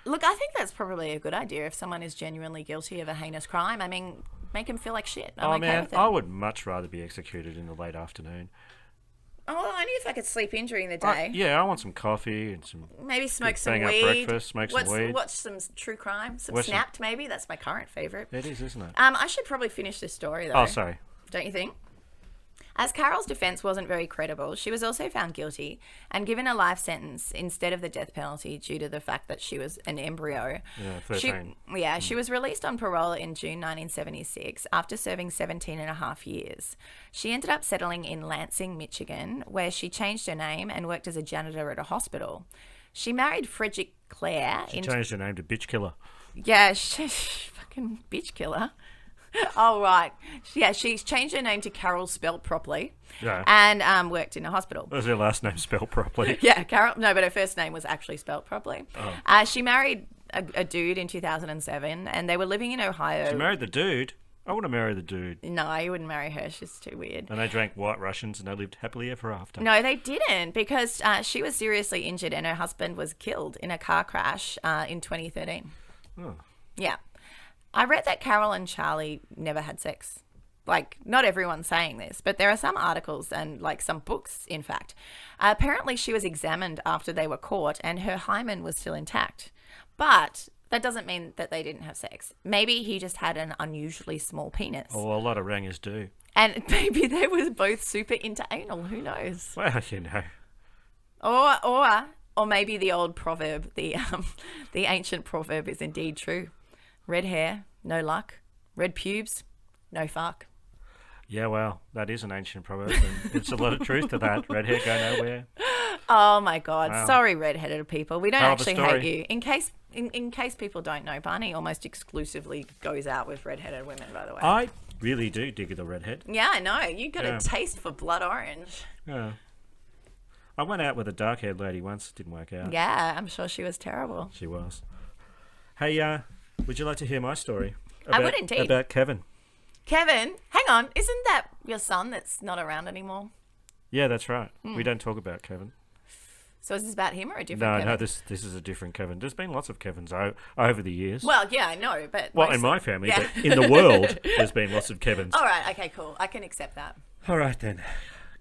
Look, I think that's probably a good idea if someone is genuinely guilty of a heinous crime. I mean, make them feel like shit. I'm okay with it. I would much rather be executed in the late afternoon. Oh, only if I could sleep in during the day. I want some coffee and some... Maybe smoke some weed. Bang up breakfast, smoke some weed. Watch some true crime. Some Snapped, maybe. That's my current favourite. It is, isn't it? I should probably finish this story, though. Oh, sorry. Don't you think? As Caril's defence wasn't very credible, she was also found guilty and given a life sentence instead of the death penalty due to the fact that she was an embryo. Yeah, 13. She was released on parole in June 1976 after serving 17 and a half years. She ended up settling in Lansing, Michigan, where she changed her name and worked as a janitor at a hospital. She married Frederick Clare. She changed her name to Bitch Killer. Yeah, fucking bitch killer. Oh, right. Yeah, she's changed her name to Caril spelt properly. Yeah. And worked in a hospital. Was her last name spelt properly? Yeah, Caril. No, but her first name was actually spelt properly. Oh. She married a dude in 2007, and they were living in Ohio. She married the dude? I want to marry the dude. No, you wouldn't marry her. She's too weird. And they drank White Russians, and they lived happily ever after. No, they didn't, because she was seriously injured, and her husband was killed in a car crash in 2013. Oh. Yeah. I read that Caril and Charlie never had sex. Like, not everyone's saying this, but there are some articles and, like, some books, in fact. Apparently, she was examined after they were caught and her hymen was still intact. But that doesn't mean that they didn't have sex. Maybe he just had an unusually small penis. Oh, well, a lot of rangers do. And maybe they were both super into anal. Who knows? Well, you know. Or maybe the old proverb, the ancient proverb is indeed true. Red hair, no luck. Red pubes, no fuck. Yeah, well, that is an ancient proverb, and there's a lot of truth to that. Red hair go nowhere. Oh my God! Wow. Sorry, redheaded people. We don't actually story. hate you. In case people don't know, Barney almost exclusively goes out with redheaded women. By the way, I really do dig the redhead. Yeah, I know. You got a taste for blood orange. Yeah. I went out with a dark-haired lady once. It didn't work out. Yeah, I'm sure she was terrible. She was. Hey, would you like to hear my story? I would indeed. About Kevin. Kevin? Hang on. Isn't that your son that's not around anymore? Yeah, that's right. We don't talk about Kevin. So is this about him or a different No, Kevin? no, this is a different Kevin. There's been lots of Kevins over the years. Well, yeah, I know, but... Well, in my family, but in the world, there's been lots of Kevins. All right, okay, cool. I can accept that. All right, then.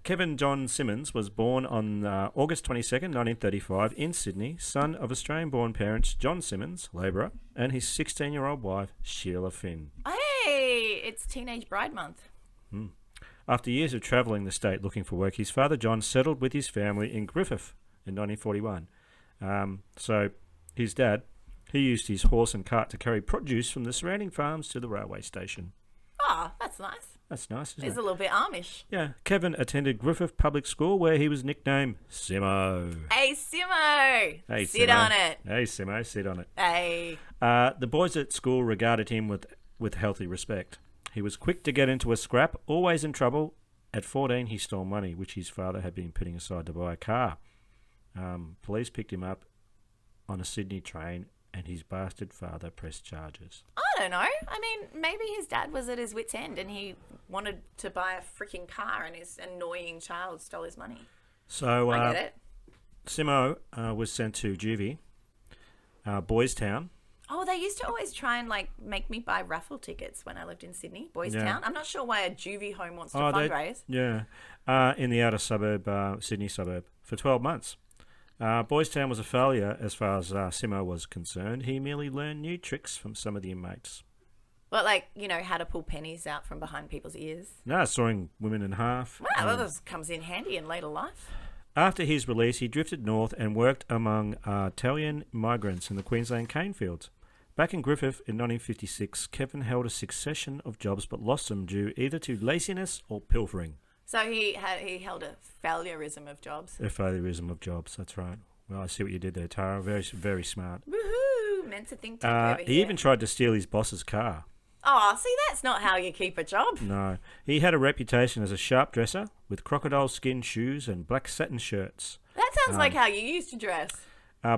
Kevin John Simmonds was born on August 22nd, 1935, in Sydney, son of Australian-born parents John Simmonds, labourer, and his 16-year-old wife, Sheila Finn. Hey, it's Teenage Bride Month. After years of travelling the state looking for work, his father John settled with his family in Griffith in 1941. So his dad, he used his horse and cart to carry produce from the surrounding farms to the railway station. Oh, that's nice. That's nice, isn't It's it? a little bit Amish. Yeah. Kevin attended Griffith Public School, where he was nicknamed Simo. Hey, Simo! Hey, Sit Simo. on it. Hey, Simo, sit on it. Hey. The boys at school regarded him with healthy respect. He was quick to get into a scrap, always in trouble. At 14, he stole money, which his father had been putting aside to buy a car. Police picked him up on a Sydney train, and his bastard father pressed charges. I don't know. I mean, maybe his dad was at his wit's end and he wanted to buy a freaking car and his annoying child stole his money. So I get it. Simo was sent to juvie, Boys Town. Oh, they used to always try and make me buy raffle tickets when I lived in Sydney, Boys Town. I'm not sure why a juvie home wants to fundraise. In the outer suburb, Sydney suburb, for 12 months. Boys Town was a failure as far as Simo was concerned. He merely learned new tricks from some of the inmates. Well, how to pull pennies out from behind people's ears. No, sawing women in half. Well, this comes in handy in later life. After his release, he drifted north and worked among Italian migrants in the Queensland cane fields. Back in Griffith in 1956, Kevin held a succession of jobs but lost them due either to laziness or pilfering. So he held a failureism of jobs. A failureism of jobs, that's right. Well, I see what you did there, Tara. Very, very smart. Woohoo! Meant to think tank over He here. even tried to steal his boss's car. Oh, see, that's not how you keep a job. No. He had a reputation as a sharp dresser with crocodile skin shoes and black satin shirts. That sounds like how you used to dress.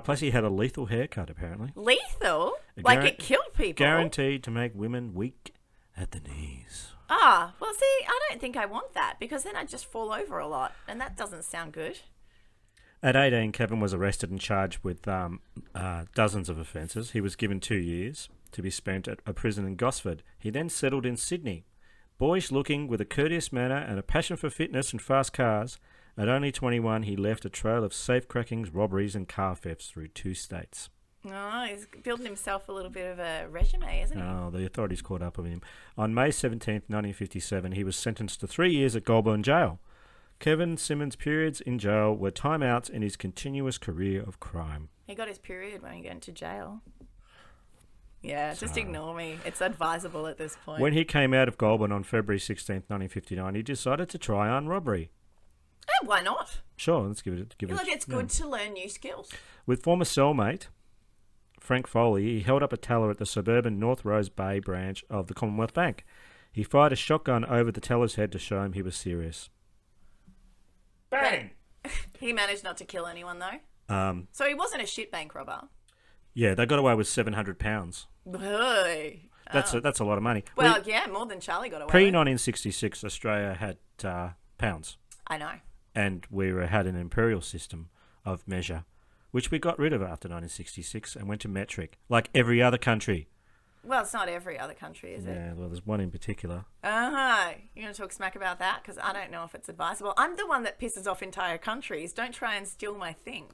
Plus, he had a lethal haircut, apparently. Lethal? Like it killed people? Guaranteed to make women weak at the knees. Ah, well, see, I don't think I want that because then I'd just fall over a lot, and that doesn't sound good. At 18, Kevin was arrested and charged with dozens of offences. He was given 2 years to be spent at a prison in Gosford. He then settled in Sydney. Boyish looking, with a courteous manner and a passion for fitness and fast cars, at only 21 he left a trail of safe-crackings, robberies and car thefts through 2 states. Oh, he's building himself a little bit of a resume, isn't he? Oh, the authorities caught up with him. On May 17th, 1957, he was sentenced to 3 years at Goulburn Jail. Kevin Simmonds' periods in jail were timeouts in his continuous career of crime. He got his period when he got into jail. Yeah, just ignore me. It's advisable at this point. When he came out of Goulburn on February 16th, 1959, he decided to try armed robbery. Why not? Sure, let's give it. Look, it's good to learn new skills. With former cellmate Frank Foley, he held up a teller at the suburban North Rose Bay branch of the Commonwealth Bank. He fired a shotgun over the teller's head to show him he was serious. Bang! He managed not to kill anyone, though. So he wasn't a shit bank robber. Yeah, they got away with £700. Hey. That's a lot of money. Well, yeah, more than Charlie got away with. Pre-1966, Australia had pounds. I know. And we had an imperial system of measure, which we got rid of after 1966 and went to metric, like every other country. Well, it's not every other country, is it? Yeah, well, there's one in particular. Uh-huh. You're going to talk smack about that? Because I don't know if it's advisable. I'm the one that pisses off entire countries. Don't try and steal my thing.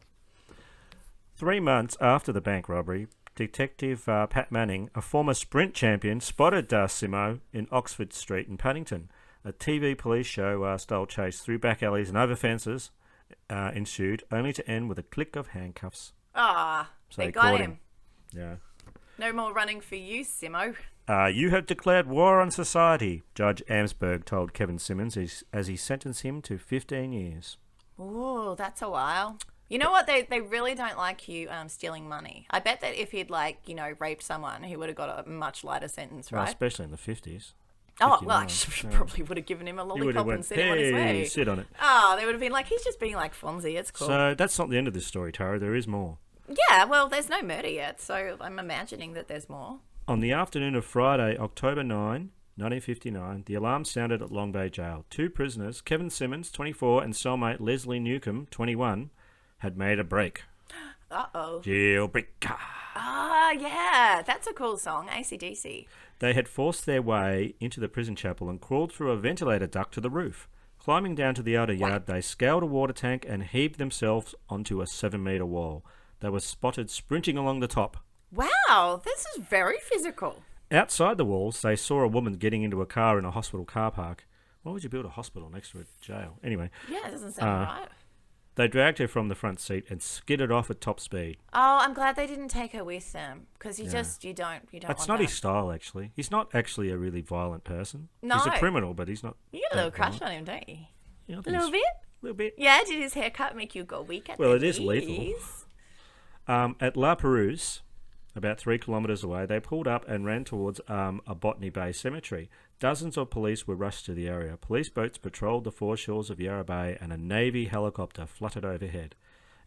3 months after the bank robbery, Detective Pat Manning, a former sprint champion, spotted Simo in Oxford Street in Paddington. A TV police show style chase through back alleys and over fences ensued, only to end with a click of handcuffs. Ah, So they they got caught him. Yeah. No more running for you, Simo. You have declared war on society, Judge Amsberg told Kevin Simmonds as he sentenced him to 15 years. Oh, that's a while. You know what? They really don't like you stealing money. I bet that if he'd raped someone, he would have got a much lighter sentence, right? Well, especially in the 50s. Oh, well, I 59, probably would have given him a lollipop and sent him on his way. Sit on it. Oh, they would have been like, he's just being like Fonzie. It's cool. So that's not the end of this story, Tara. There is more. Yeah, well, there's no murder yet, so I'm imagining that there's more. On the afternoon of Friday, October 9, 1959, the alarm sounded at Long Bay Jail. 2 prisoners, Kevin Simmonds, 24, and cellmate Leslie Newcomb, 21, had made a break. Uh-oh. Jailbreaker. Ah, yeah. That's a cool song, AC/DC. They had forced their way into the prison chapel and crawled through a ventilator duct to the roof. Climbing down to the outer yard, they scaled a water tank and heaved themselves onto a 7-metre wall. They were spotted sprinting along the top. Wow, this is very physical. Outside the walls, they saw a woman getting into a car in a hospital car park. Why would you build a hospital next to a jail? Anyway. Yeah, it doesn't sound right. They dragged her from the front seat and skidded off at top speed. Oh, I'm glad they didn't take her with them because you don't. That's not his style, actually. He's not actually a really violent person. No. He's a criminal, but he's not. You got a little crush on him, don't you? Yeah, a little bit? A little bit. Yeah, did his haircut make you go weak at Well, the it is knees? lethal. At La Perouse, about 3 kilometres away, they pulled up and ran towards a Botany Bay cemetery. Dozens of police were rushed to the area. Police boats patrolled the foreshores of Yarra Bay and a Navy helicopter fluttered overhead.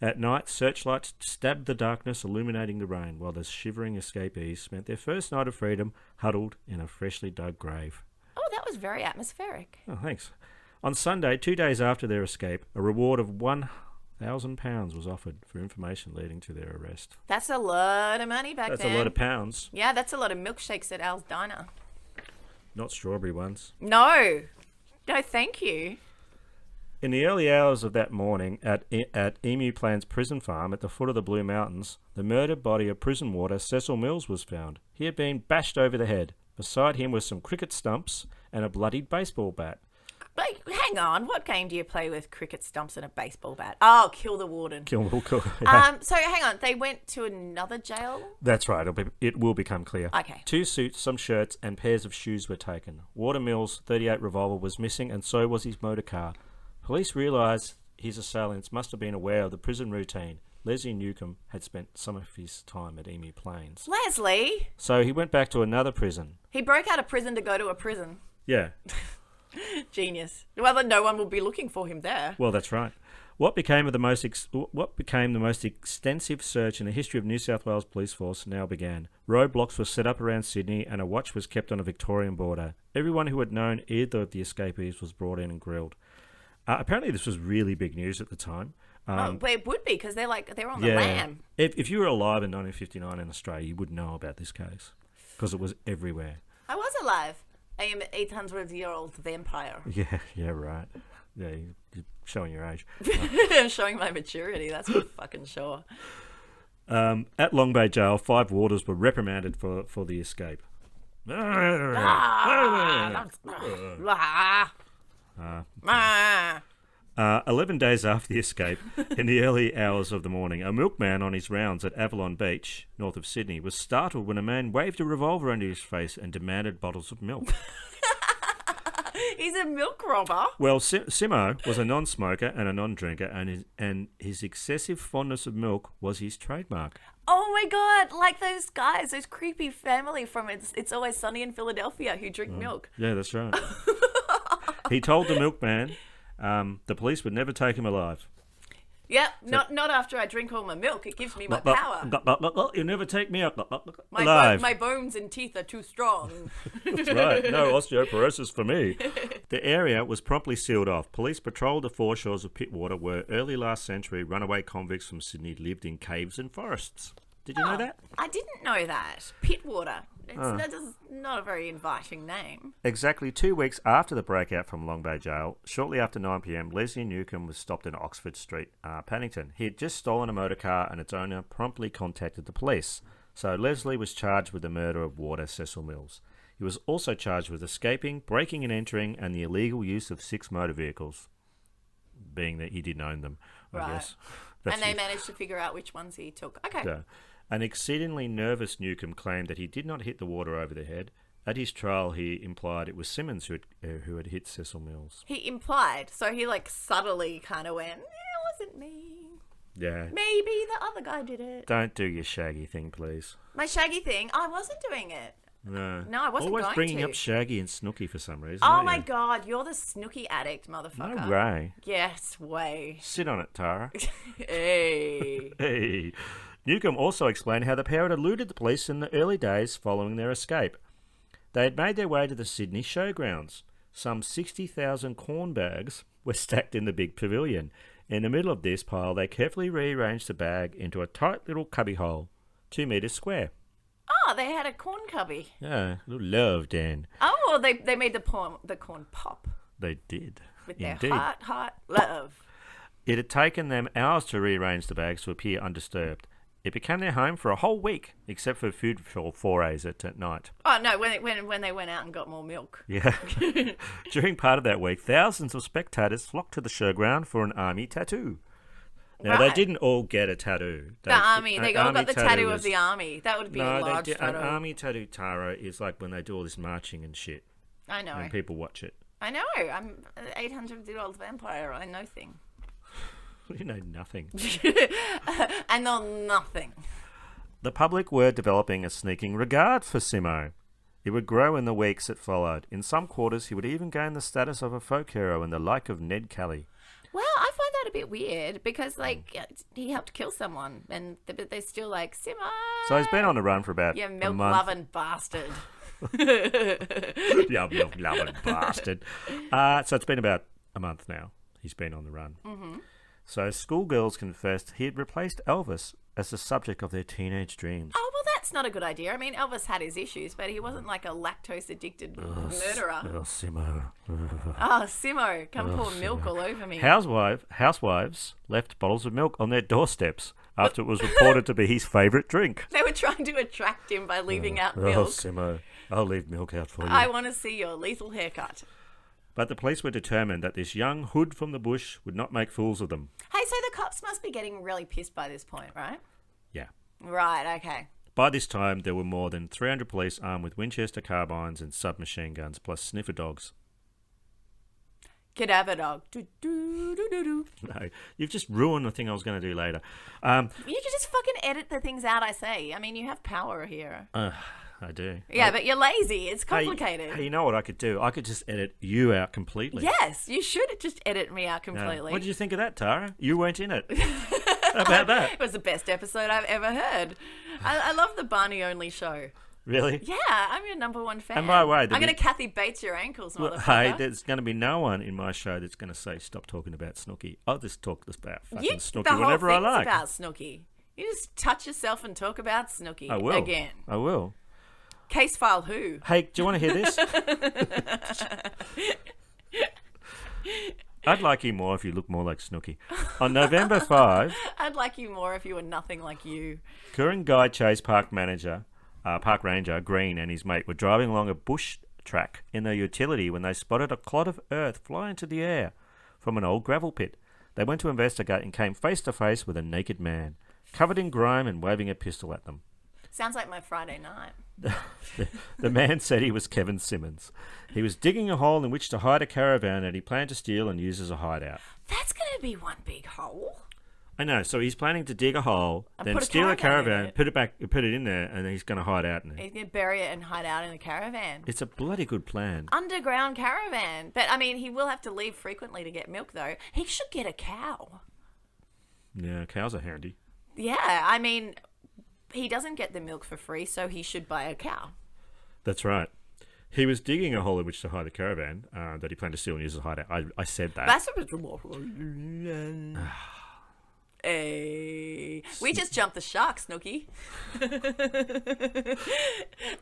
At night, searchlights stabbed the darkness, illuminating the rain, while the shivering escapees spent their first night of freedom huddled in a freshly dug grave. Oh, that was very atmospheric. Oh, thanks. On Sunday, 2 days after their escape, a reward of £1,000 was offered for information leading to their arrest. That's a lot of money back then. That's a lot of pounds. Yeah, that's a lot of milkshakes at Al's Diner. Not strawberry ones. No, thank you. In the early hours of that morning, at Emu Plains Prison Farm at the foot of the Blue Mountains, the murdered body of prison warder Cecil Mills was found. He had been bashed over the head. Beside him were some cricket stumps and a bloodied baseball bat. Wait, hang on. What game do you play with cricket stumps and a baseball bat? Oh, Kill the Warden. Yeah. So hang on. They went to another jail? That's right. It will become clear. Okay. 2 suits, some shirts, and pairs of shoes were taken. Warder Mills' .38 revolver was missing, and so was his motor car. Police realised his assailants must have been aware of the prison routine. Leslie Newcomb had spent some of his time at Emu Plains. Leslie? So he went back to another prison. He broke out of prison to go to a prison. Yeah. Genius. Well, then no one will be looking for him there. Well, that's right. What became the most extensive search in the history of New South Wales Police Force now began. Roadblocks were set up around Sydney and a watch was kept on a Victorian border. Everyone who had known either of the escapees was brought in and grilled. Apparently this was really big news at the time. Well, it would be because they're on the lam. If you were alive in 1959 in Australia, you would know about this case because it was everywhere. I was alive. I am an 800-year-old vampire. Yeah, right. Yeah, you're showing your age. Showing my maturity, that's for fucking sure. At Long Bay Jail, 5 warders were reprimanded for the escape. 11 days after the escape, in the early hours of the morning, a milkman on his rounds at Avalon Beach, north of Sydney, was startled when a man waved a revolver into his face and demanded bottles of milk. He's a milk robber. Well, Simo was a non-smoker and a non-drinker, and his excessive fondness of milk was his trademark. Oh my God, like those guys, those creepy family from It's Always Sunny in Philadelphia who drink milk. Yeah, that's right. He told the milkman the police would never take him alive. Yep, not after I drink all my milk. It gives me my power. You'll never take me alive. My bones and teeth are too strong. That's right. No osteoporosis for me. The area was promptly sealed off. Police patrolled the foreshores of Pittwater, where early last century runaway convicts from Sydney lived in caves and forests. Did you know that? I didn't know that. Pittwater. That's not a very inviting name. Exactly 2 weeks after the breakout from Long Bay Jail, shortly after 9 p.m, Leslie Newcomb was stopped in Oxford Street, Paddington. He had just stolen a motor car and its owner promptly contacted the police. So Leslie was charged with the murder of warder Cecil Mills. He was also charged with escaping, breaking and entering, and the illegal use of 6 motor vehicles, being that he didn't own them, I guess. And they managed to figure out which ones he took. Okay. Yeah. An exceedingly nervous Newcomb claimed that he did not hit the water over the head. At his trial, he implied it was Simmonds who had hit Cecil Mills. He implied, so he subtly kind of went, it wasn't me. Yeah. Maybe the other guy did it. Don't do your Shaggy thing, please. My Shaggy thing? I wasn't doing it. No, I wasn't always going bringing to. up Shaggy and Snooky for some reason. Oh my God, you're the Snooky addict, motherfucker. No way. Yes, way. Sit on it, Tara. Hey. Hey. Newcomb also explained how the pair had eluded the police in the early days following their escape. They had made their way to the Sydney showgrounds. Some 60,000 corn bags were stacked in the big pavilion. In the middle of this pile, they carefully rearranged the bag into a tight little cubby hole, 2 metres square. Oh, they had a corn cubby. Yeah, a little love, Dan. Oh, they made the corn pop. They did. With their Indeed. heart love. It had taken them hours to rearrange the bags to appear undisturbed. It became their home for a whole week, except for food forays at night. Oh, no, when they went out and got more milk. Yeah. During part of that week, thousands of spectators flocked to the showground for an army tattoo. Now, they didn't all get a tattoo. They all got the tattoo of the army. That would be a large tattoo. An army tattoo, Tara, is like when they do all this marching and shit. I know. And people watch it. I know. I'm an 800-year-old vampire. I know things. You know nothing. I know nothing. The public were developing a sneaking regard for Simo. It would grow in the weeks that followed. In some quarters, he would even gain the status of a folk hero and the like of Ned Kelly. Well, I find that a bit weird because, like, he helped kill someone, and they're still like, Simo. So he's been on the run for about you a month. milk-loving bastard. You milk-loving bastard. So it's been about a month now. He's been on the run. Mm-hmm. So schoolgirls confessed he had replaced Elvis as the subject of their teenage dreams. Oh, well, that's not a good idea. I mean, Elvis had his issues, but he wasn't like a lactose-addicted murderer. Oh, Simo. Oh, Simo, come pour milk all over me. Housewives left bottles of milk on their doorsteps after it was reported to be his favourite drink. They were trying to attract him by leaving out milk. Oh, Simo, I'll leave milk out for you. I want to see your lethal haircut. But the police were determined that this young hood from the bush would not make fools of them. Hey, so the cops must be getting really pissed by this point, right? Yeah. Right, okay. By this time, there were more than 300 police armed with Winchester carbines and submachine guns, plus sniffer dogs. Cadaver dog. Do, do, do, do, do. No, you've just ruined the thing I was going to do later. You can just fucking edit the things out I say. I mean, you have power here. I do. Yeah, but you're lazy. It's complicated. Hey, you know what I could do? I could just edit you out completely. Yes, you should just edit me out completely. What did you think of that, Tara? You weren't in it. How about that? It was the best episode I've ever heard. I love the Barney-only show. Really? Yeah, I'm your number one fan. And by the way, I'm going to Kathy Bates your ankles, motherfucker. Hey, there's going to be no one in my show that's going to say, stop talking about Snooki. I'll just talk about fucking Snooki whenever I like. The whole thing's about Snooki. You just touch yourself and talk about Snooki again. I will. Case file who? Hey, do you want to hear this? I'd like you more if you look more like Snooki. On November 5... I'd like you more if you were nothing like you. Ku-ring-gai Chase Park Ranger Green and his mate were driving along a bush track in their utility when they spotted a clod of earth fly into the air from an old gravel pit. They went to investigate and came face to face with a naked man, covered in grime and waving a pistol at them. Sounds like my Friday night. The man said he was Kevin Simmonds. He was digging a hole in which to hide a caravan that he planned to steal and use as a hideout. That's going to be one big hole. I know. So he's planning to dig a hole, then steal a caravan, put it in there, and then he's going to hide out in it. He's going to bury it and hide out in the caravan. It's a bloody good plan. Underground caravan. But, I mean, he will have to leave frequently to get milk, though. He should get a cow. Yeah, cows are handy. Yeah, I mean... He doesn't get the milk for free, so he should buy a cow. That's right. He was digging a hole in which to hide the caravan that he planned to steal and use as a hideout. I said that. That's Hey. We just jumped the shark, Snooki.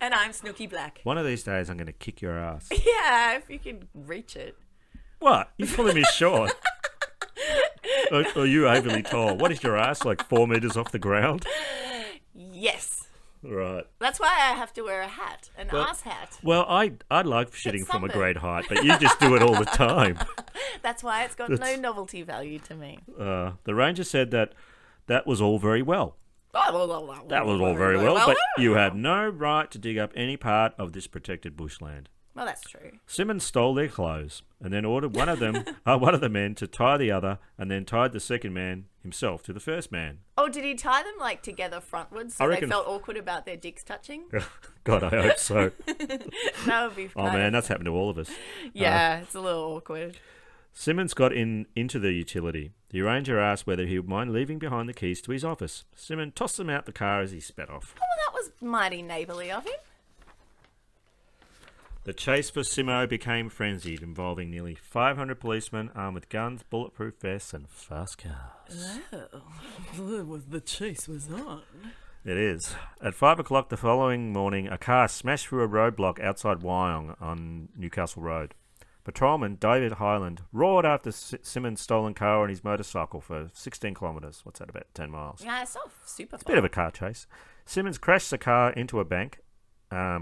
And I'm Snooki Black. One of these days, I'm going to kick your ass. Yeah, if you can reach it. What? You're pulling me short. Are you overly tall? What is your ass, like 4 meters off the ground? Yes. Right. That's why I have to wear a hat, an ass hat. Well, I like shitting from a great height, but you just do it all the time. That's why it's got no novelty value to me. The ranger said that was all very well. That was all very well, but you had no right to dig up any part of this protected bushland. Well, that's true. Simmonds stole their clothes and then ordered one of the men to tie the other, and then tied the second man himself to the first man. Oh, did he tie them like together frontwards so they felt awkward about their dicks touching? God, I hope so. That would be fun. Oh man, that's happened to all of us. Yeah, it's a little awkward. Simmonds got into the utility. The ranger asked whether he would mind leaving behind the keys to his office. Simmonds tossed them out the car as he sped off. Oh, well, that was mighty neighbourly of him. The chase for Simo became frenzied, involving nearly 500 policemen armed with guns, bulletproof vests, and fast cars. Oh, the chase was on. It is. At 5 o'clock the following morning, a car smashed through a roadblock outside Wyong on Newcastle Road. Patrolman David Highland roared after Simmonds' stolen car on his motorcycle for 16 kilometres. What's that, about 10 miles? Yeah, it's not super It's a bit of a car chase. Simmonds crashed the car into a bank. I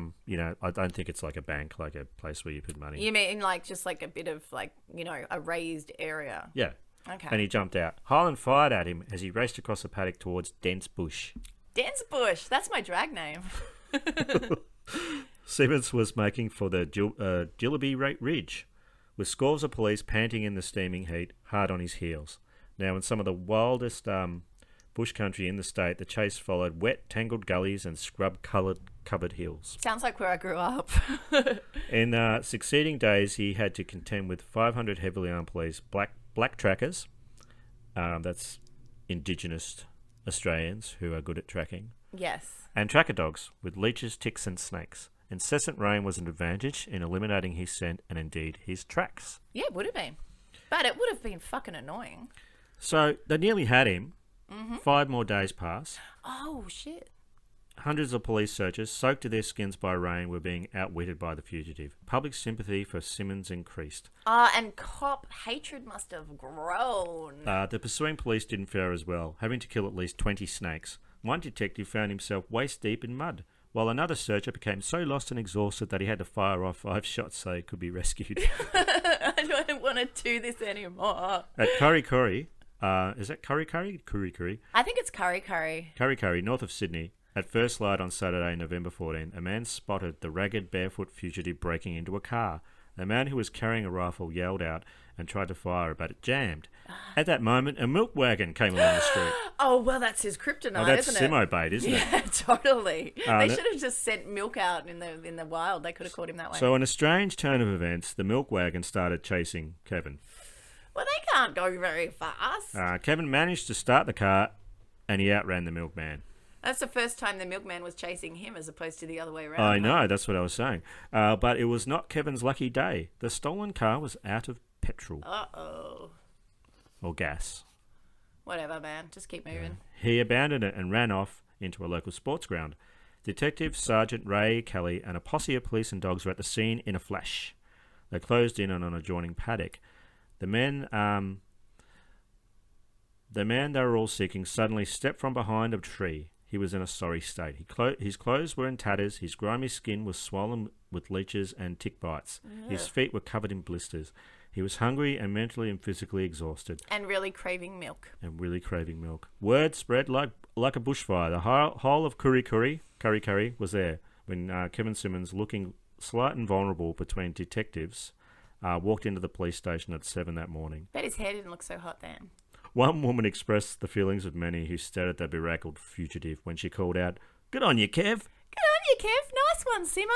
don't think it's like a bank, like a place where you put money. You mean like just like a bit of like, a raised area? Yeah. Okay. And he jumped out. Highland fired at him as he raced across the paddock towards dense bush. Dense bush. That's my drag name. Simmonds was making for the Gillaby Ridge, with scores of police panting in the steaming heat, hard on his heels. Now, in some of the wildest bush country in the state, the chase followed wet, tangled gullies and scrub-covered hills. Sounds like where I grew up. In succeeding days, he had to contend with 500 heavily armed police, black trackers, that's Indigenous Australians who are good at tracking, Yes. and tracker dogs with leeches, ticks and snakes. Incessant rain was an advantage in eliminating his scent and indeed his tracks. Yeah, it would have been. But it would have been fucking annoying. So they nearly had him. 5 more days passed. Oh, shit. Hundreds of police searchers, soaked to their skins by rain, were being outwitted by the fugitive. Public sympathy for Simmonds increased. And cop hatred must have grown. The pursuing police didn't fare as well, having to kill at least 20 snakes. One detective found himself waist deep in mud, while another searcher became so lost and exhausted that he had to fire off 5 shots so he could be rescued. I don't want to do this anymore. At Kurri, is that Kurri? I think it's curry. Kurri, north of Sydney. At first light on Saturday, November 14, a man spotted the ragged, barefoot fugitive breaking into a car. The man who was carrying a rifle yelled out and tried to fire, but it jammed. At that moment, a milk wagon came along the street. Oh, well, that's his kryptonite, That's isn't it? Simo bait, isn't it? Yeah, totally. They no- should have just sent milk out in the wild. They could have caught him that way. So, in a strange turn of events, the milk wagon started chasing Kevin. Well, they can't go very fast. Kevin managed to start the car, and he outran the milkman. That's the first time the milkman was chasing him as opposed to the other way around. I know, that's what I was saying. But it was not Kevin's lucky day. The stolen car was out of petrol. Uh-oh. Or gas. Whatever, man. Just keep moving. He abandoned it and ran off into a local sports ground. Detective Sergeant Ray Kelly and a posse of police and dogs were at the scene in a flash. They closed in on an adjoining paddock. The man they were all seeking suddenly stepped from behind a tree. He was in a sorry state. His clothes were in tatters. His grimy skin was swollen with leeches and tick bites. His feet were covered in blisters. He was hungry and mentally and physically exhausted. And really craving milk. Word spread like a bushfire. The whole of Kurri was there when Kevin Simmonds, looking slight and vulnerable between detectives, walked into the police station at 7 that morning. Bet his hair didn't look so hot then. One woman expressed the feelings of many who stared at the berackled fugitive when she called out, "Good on you, Kev." Good on you, Kev. Nice one, Simo.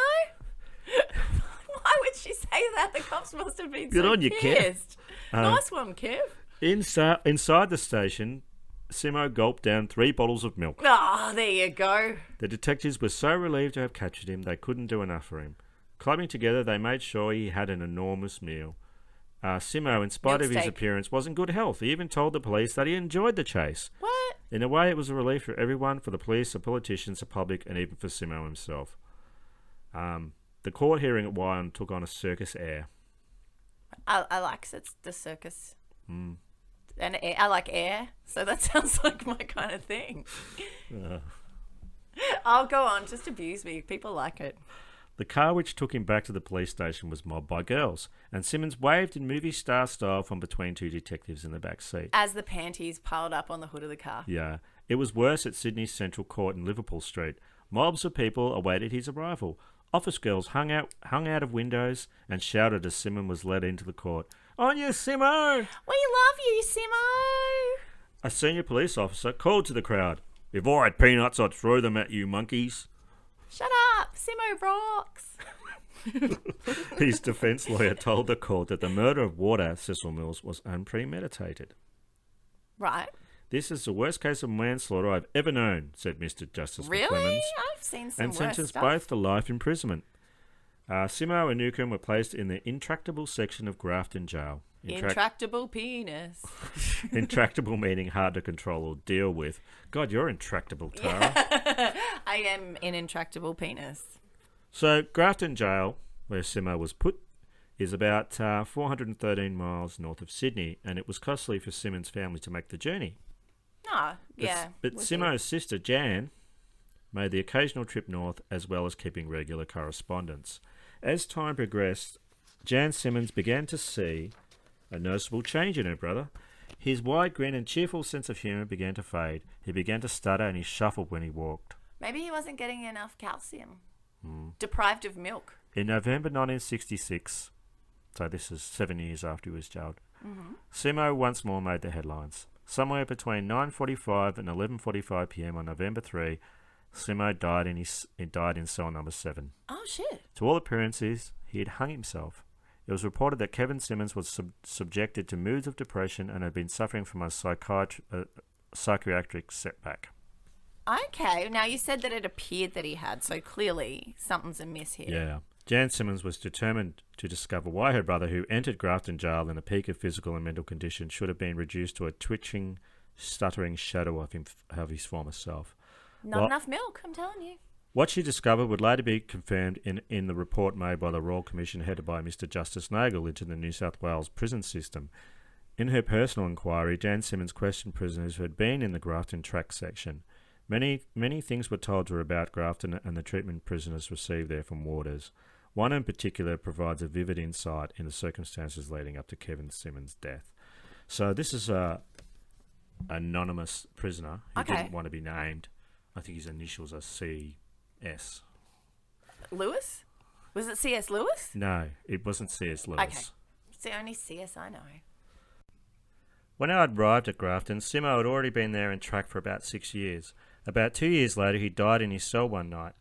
Why would she say that? The cops must have been Good so on you, Kev. pissed. Nice one, Kev. Inside the station, Simo gulped down 3 bottles of milk. Ah, there you go. The detectives were so relieved to have captured him, they couldn't do enough for him. Clubbing together, they made sure he had an enormous meal. Simo, in spite of his appearance, was in good health. He even told the police that he enjoyed the chase. What? In a way, it was a relief for everyone, for the police, the politicians, the public, and even for Simo himself. The court hearing at Wyong took on a circus air. I like the circus. And I like air, so that sounds like my kind of thing. I'll go on, just abuse me. People like it. The car which took him back to the police station was mobbed by girls, and Simmonds waved in movie star style from between 2 detectives in the back seat. As the panties piled up on the hood of the car. Yeah. It was worse at Sydney's Central Court in Liverpool Street. Mobs of people awaited his arrival. Office girls hung out of windows and shouted as Simmonds was led into the court. "On you, Simo!" We love you, Simo! A senior police officer called to the crowd, "If I had peanuts, I'd throw them at you monkeys." Shut up! Simo rocks! His defence lawyer told the court that the murder of Warder Cecil Mills was unpremeditated. Right. "This is the worst case of manslaughter I've ever known," said Mr. Justice Really? Clemens, I've seen some and worse sentenced stuff. both to life imprisonment. Simo and Newcomb were placed in the intractable section of Grafton Jail. Intractable penis. Intractable meaning hard to control or deal with. God, you're intractable, Tara. I am an intractable penis. So, Grafton Jail, where Simo was put, is about 413 miles north of Sydney, and it was costly for Simmonds' family to make the journey. But Simo's sister, Jan, made the occasional trip north as well as keeping regular correspondence. As time progressed, Jan Simmonds began to see a noticeable change in her brother. His wide grin and cheerful sense of humour began to fade. He began to stutter and he shuffled when he walked. Maybe he wasn't getting enough calcium. Deprived of milk. In November 1966, so this is 7 years after he was jailed, Simo once more made the headlines. Somewhere between 9:45 and 11:45 p.m. on November 3, Simo died in cell number 7. Oh, shit. To all appearances, he had hung himself. It was reported that Kevin Simmonds was subjected to moods of depression and had been suffering from a psychiatric setback. Okay, now you said that it appeared that he had, so clearly something's amiss here. Yeah. Jan Simmonds was determined to discover why her brother, who entered Grafton Jail in a peak of physical and mental condition, should have been reduced to a twitching, stuttering shadow of his former self. Not enough milk, I'm telling you. What she discovered would later be confirmed in the report made by the Royal Commission headed by Mr. Justice Nagle into the New South Wales prison system. In her personal inquiry, Jan Simmonds questioned prisoners who had been in the Grafton track section. Many things were told her about Grafton and the treatment prisoners received there from warders. One in particular provides a vivid insight in the circumstances leading up to Kevin Simmonds' death. So this is a anonymous prisoner who didn't want to be named. I think his initials are C.S. Lewis? Was it C.S. Lewis? No, it wasn't C.S. Lewis. Okay. It's the only C.S. I know. When I arrived at Grafton, Simo had already been there in track for about 6 years. About 2 years later, he died in his cell one night.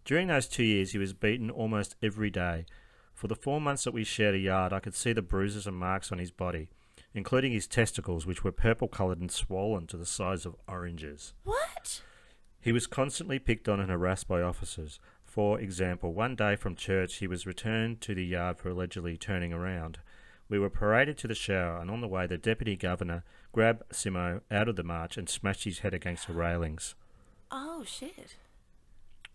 During those 2 years, he was beaten almost every day. For the 4 months that we shared a yard, I could see the bruises and marks on his body, including his testicles, which were purple-coloured and swollen to the size of oranges. What? He was constantly picked on and harassed by officers. For example, one day from church, he was returned to the yard for allegedly turning around. We were paraded to the shower, and on the way, the Deputy Governor grabbed Simo out of the march and smashed his head against the railings. Oh, shit.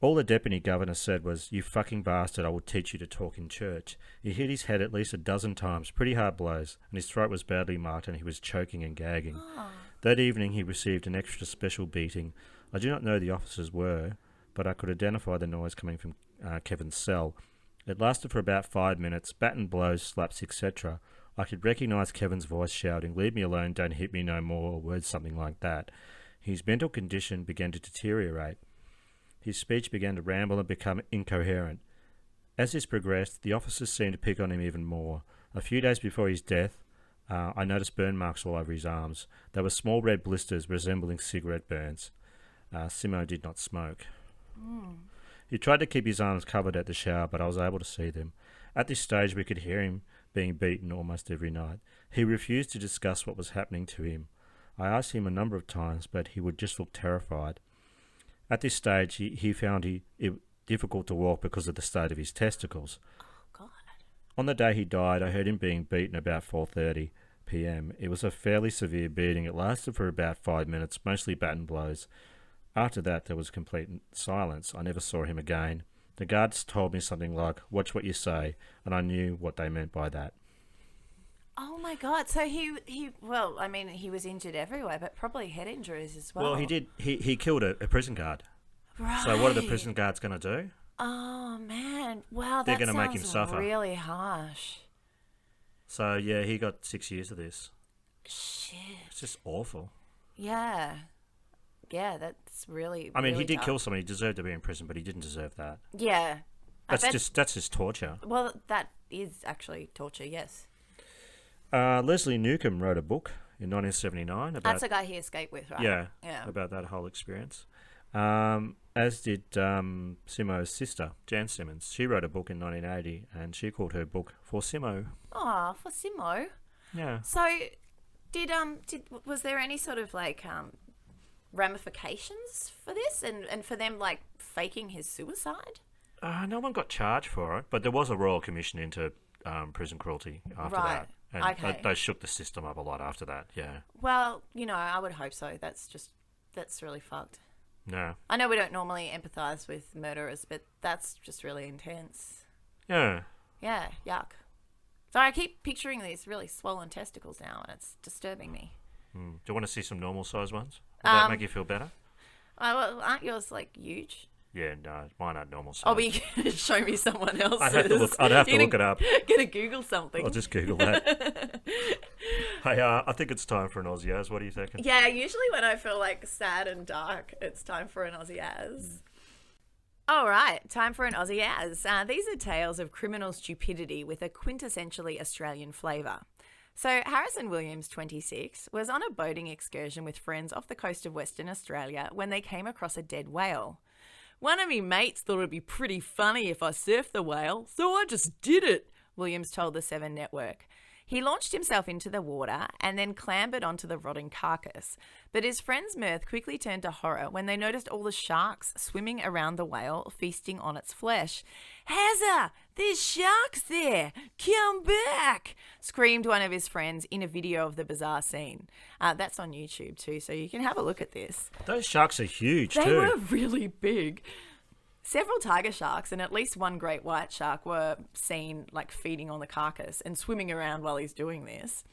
All the Deputy Governor said was, "You fucking bastard, I will teach you to talk in church." He hit his head at least a dozen times, pretty hard blows, and his throat was badly marked and he was choking and gagging. Oh. That evening he received an extra special beating. I do not know who the officers were, but I could identify the noise coming from Kevin's cell. It lasted for about 5 minutes, baton blows, slaps, etc. I could recognise Kevin's voice shouting, "Leave me alone, don't hit me no more," or words something like that. His mental condition began to deteriorate. His speech began to ramble and become incoherent. As this progressed, the officers seemed to pick on him even more. A few days before his death, I noticed burn marks all over his arms. They were small red blisters resembling cigarette burns. Simo did not smoke. He tried to keep his arms covered at the shower, but I was able to see them. At this stage, we could hear him being beaten almost every night. He refused to discuss what was happening to him. I asked him a number of times, but he would just look terrified. At this stage, he found it difficult to walk because of the state of his testicles. Oh, God. On the day he died, I heard him being beaten about 4:30 p.m. It was a fairly severe beating. It lasted for about 5 minutes, mostly baton blows. After that, there was complete silence. I never saw him again. The guards told me something like, "Watch what you say," and I knew what they meant by that. Oh my God! So he was injured everywhere, but probably head injuries as well. Well, he did. He killed a prison guard. Right. So what are the prison guards going to do? Oh man! Wow, they're going to make him suffer. Really harsh. So yeah, he got 6 years of this. Shit! It's just awful. Yeah, that's really. I mean, really he did tough. kill somebody. He deserved to be in prison, but he didn't deserve that. Yeah, that's just torture. Well, that is actually torture. Yes. Leslie Newcomb wrote a book in 1979 about... That's the guy he escaped with, right? Yeah, yeah. About that whole experience. As did Simo's sister, Jan Simmonds. She wrote a book in 1980, and she called her book For Simo. Oh, For Simo. Yeah. So, was there any sort of like ramifications for this, and for them like faking his suicide? No one got charged for it, but there was a royal commission into prison cruelty after that. And Okay. they shook the system up a lot after that, yeah. Well, I would hope so. That's really fucked. No. I know we don't normally empathise with murderers, but that's just really intense. Yeah. Yeah, yuck. So I keep picturing these really swollen testicles now, and it's disturbing me. Do you want to see some normal size ones? Would that make you feel better? Well, aren't yours, huge? Yeah, no, mine aren't normal size. Oh, but you can show me someone else's. I'd have to look it up. Gonna Google something. I'll just Google that. Hey, I think it's time for an Aussie Az. What do you think? Yeah, usually when I feel sad and dark, it's time for an Aussie Az. All right, time for an Aussie Az. These are tales of criminal stupidity with a quintessentially Australian flavour. So Harrison Williams, 26, was on a boating excursion with friends off the coast of Western Australia when they came across a dead whale. One of me mates thought it'd be pretty funny if I surfed the whale, so I just did it, Williams told the Seven Network. He launched himself into the water and then clambered onto the rotting carcass. But his friend's mirth quickly turned to horror when they noticed all the sharks swimming around the whale, feasting on its flesh. "Hazza, there's sharks there! Come back!" screamed one of his friends in a video of the bizarre scene. That's on YouTube too, so you can have a look at this. Those sharks are huge They too. were really big. Several tiger sharks and at least one great white shark were seen feeding on the carcass and swimming around while he's doing this.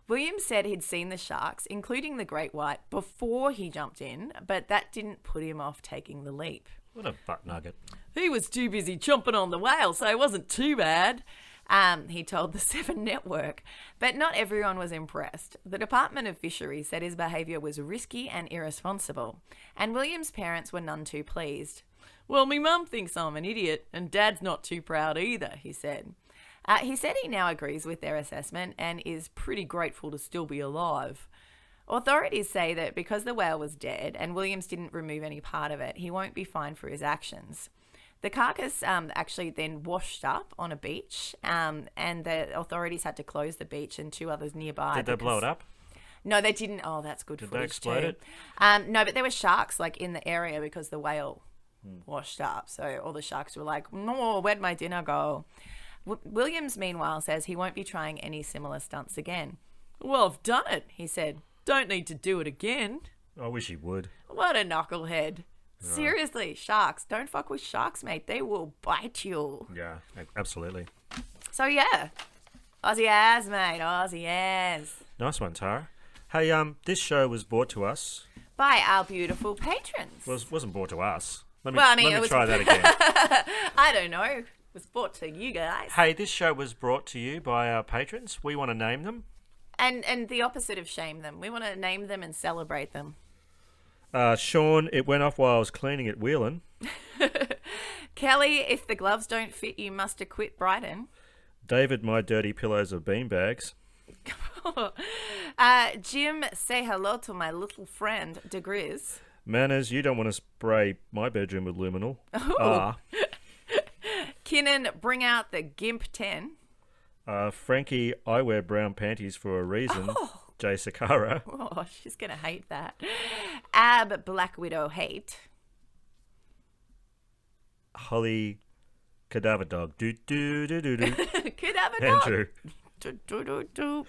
Williams said he'd seen the sharks, including the great white, before he jumped in, but that didn't put him off taking the leap. What a butt nugget. He was too busy chomping on the whale, so it wasn't too bad, he told the Seven Network. But not everyone was impressed. The Department of Fisheries said his behaviour was risky and irresponsible, and Williams' parents were none too pleased. "Well, me mum thinks I'm an idiot, and Dad's not too proud either," he said. He said he now agrees with their assessment and is pretty grateful to still be alive. Authorities say that because the whale was dead and Williams didn't remove any part of it, he won't be fined for his actions. The carcass actually then washed up on a beach, and the authorities had to close the beach and two others nearby. Did they blow it up? No, they didn't. Oh, that's good Did footage they explode too. it? No, but there were sharks in the area because the whale washed up. So all the sharks were like, "No, where'd my dinner go?" Williams, meanwhile, says he won't be trying any similar stunts again. "Well, I've done it," he said. "Don't need to do it again." I wish he would. What a knucklehead. Seriously, sharks. Don't fuck with sharks, mate. They will bite you. Yeah, absolutely. So, yeah. Aussie Az, mate. Aussie Az. Nice one, Tara. Hey, this show was brought to us. By our beautiful patrons. Wasn't brought to us. Let me it try that again. I don't know. It was brought to you guys. Hey, this show was brought to you by our patrons. We want to name them. And the opposite of shame them. We want to name them and celebrate them. Sean, it went off while I was cleaning at Whelan. Kelly, if the gloves don't fit, you must acquit Brighton. David, my dirty pillows are beanbags. Jim, say hello to my little friend, DeGriz. Manners, you don't want to spray my bedroom with luminol. Kinnan, bring out the GIMP 10. Frankie, I wear brown panties for a reason. Jay Sakara. Oh, she's going to hate that. Ab, Black Widow, hate. Holly, cadaver dog. Do do do do do. Cadaver dog. Andrew. Do, do, do, do.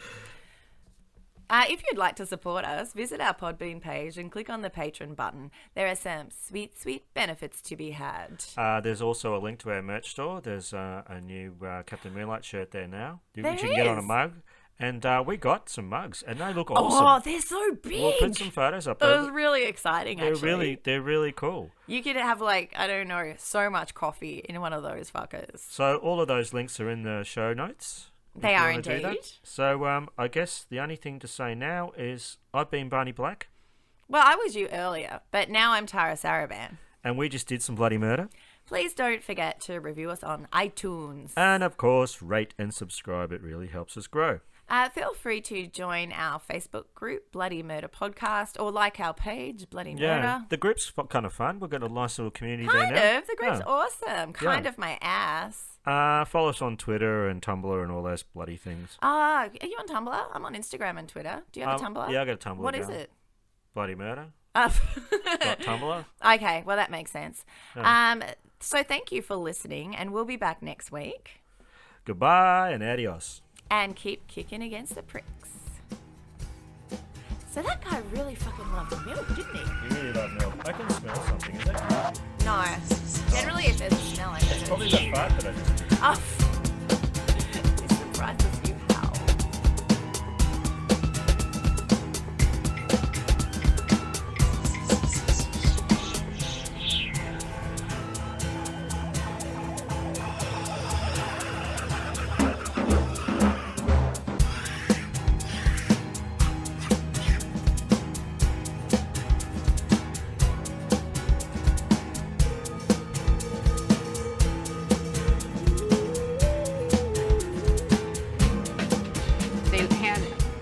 If you'd like to support us, visit our Podbean page and click on the Patreon button. There are some sweet, sweet benefits to be had. There's also a link to our merch store. There's a new Captain Moonlight shirt there now. You There can get on a is. mug. And we got some mugs, and they look Oh, awesome. they're so big. We'll put some photos up It there. was really exciting, actually. They're really cool. You could have, I don't know, so much coffee in one of those fuckers. So all of those links are in the show notes. They if you are wanna do that. indeed. So I guess the only thing to say now is I've been Barney Black. Well, I was you earlier, but now I'm Tara Saraban. And we just did some bloody murder. Please don't forget to review us on iTunes. And of course, rate and subscribe. It really helps us grow. Feel free to join our Facebook group, Bloody Murder Podcast, or like our page, Bloody Yeah, Murder. the group's kind of fun. We've got a nice little community Kind there now. of. The group's awesome. Kind of my ass. Follow us on Twitter and Tumblr and all those bloody things. Are you on Tumblr? I'm on Instagram and Twitter. Do you have a Tumblr? Yeah, I got a Tumblr. What is going. it? Bloody Murder. Got Tumblr. Okay, well that makes sense. Yeah. So thank you for listening, and we'll be back next week. Goodbye and adios. And keep kicking against the pricks. So that guy really fucking loved milk, didn't he? You really love milk. I can smell something. Is that you? No. Generally, if there's a smell, I It's probably the fart that I just did. Oh. It surprises you how.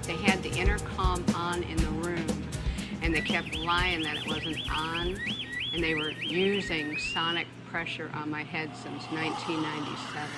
They had the intercom on in the room, and they kept lying that it wasn't on, and they were using sonic pressure on my head since 1997.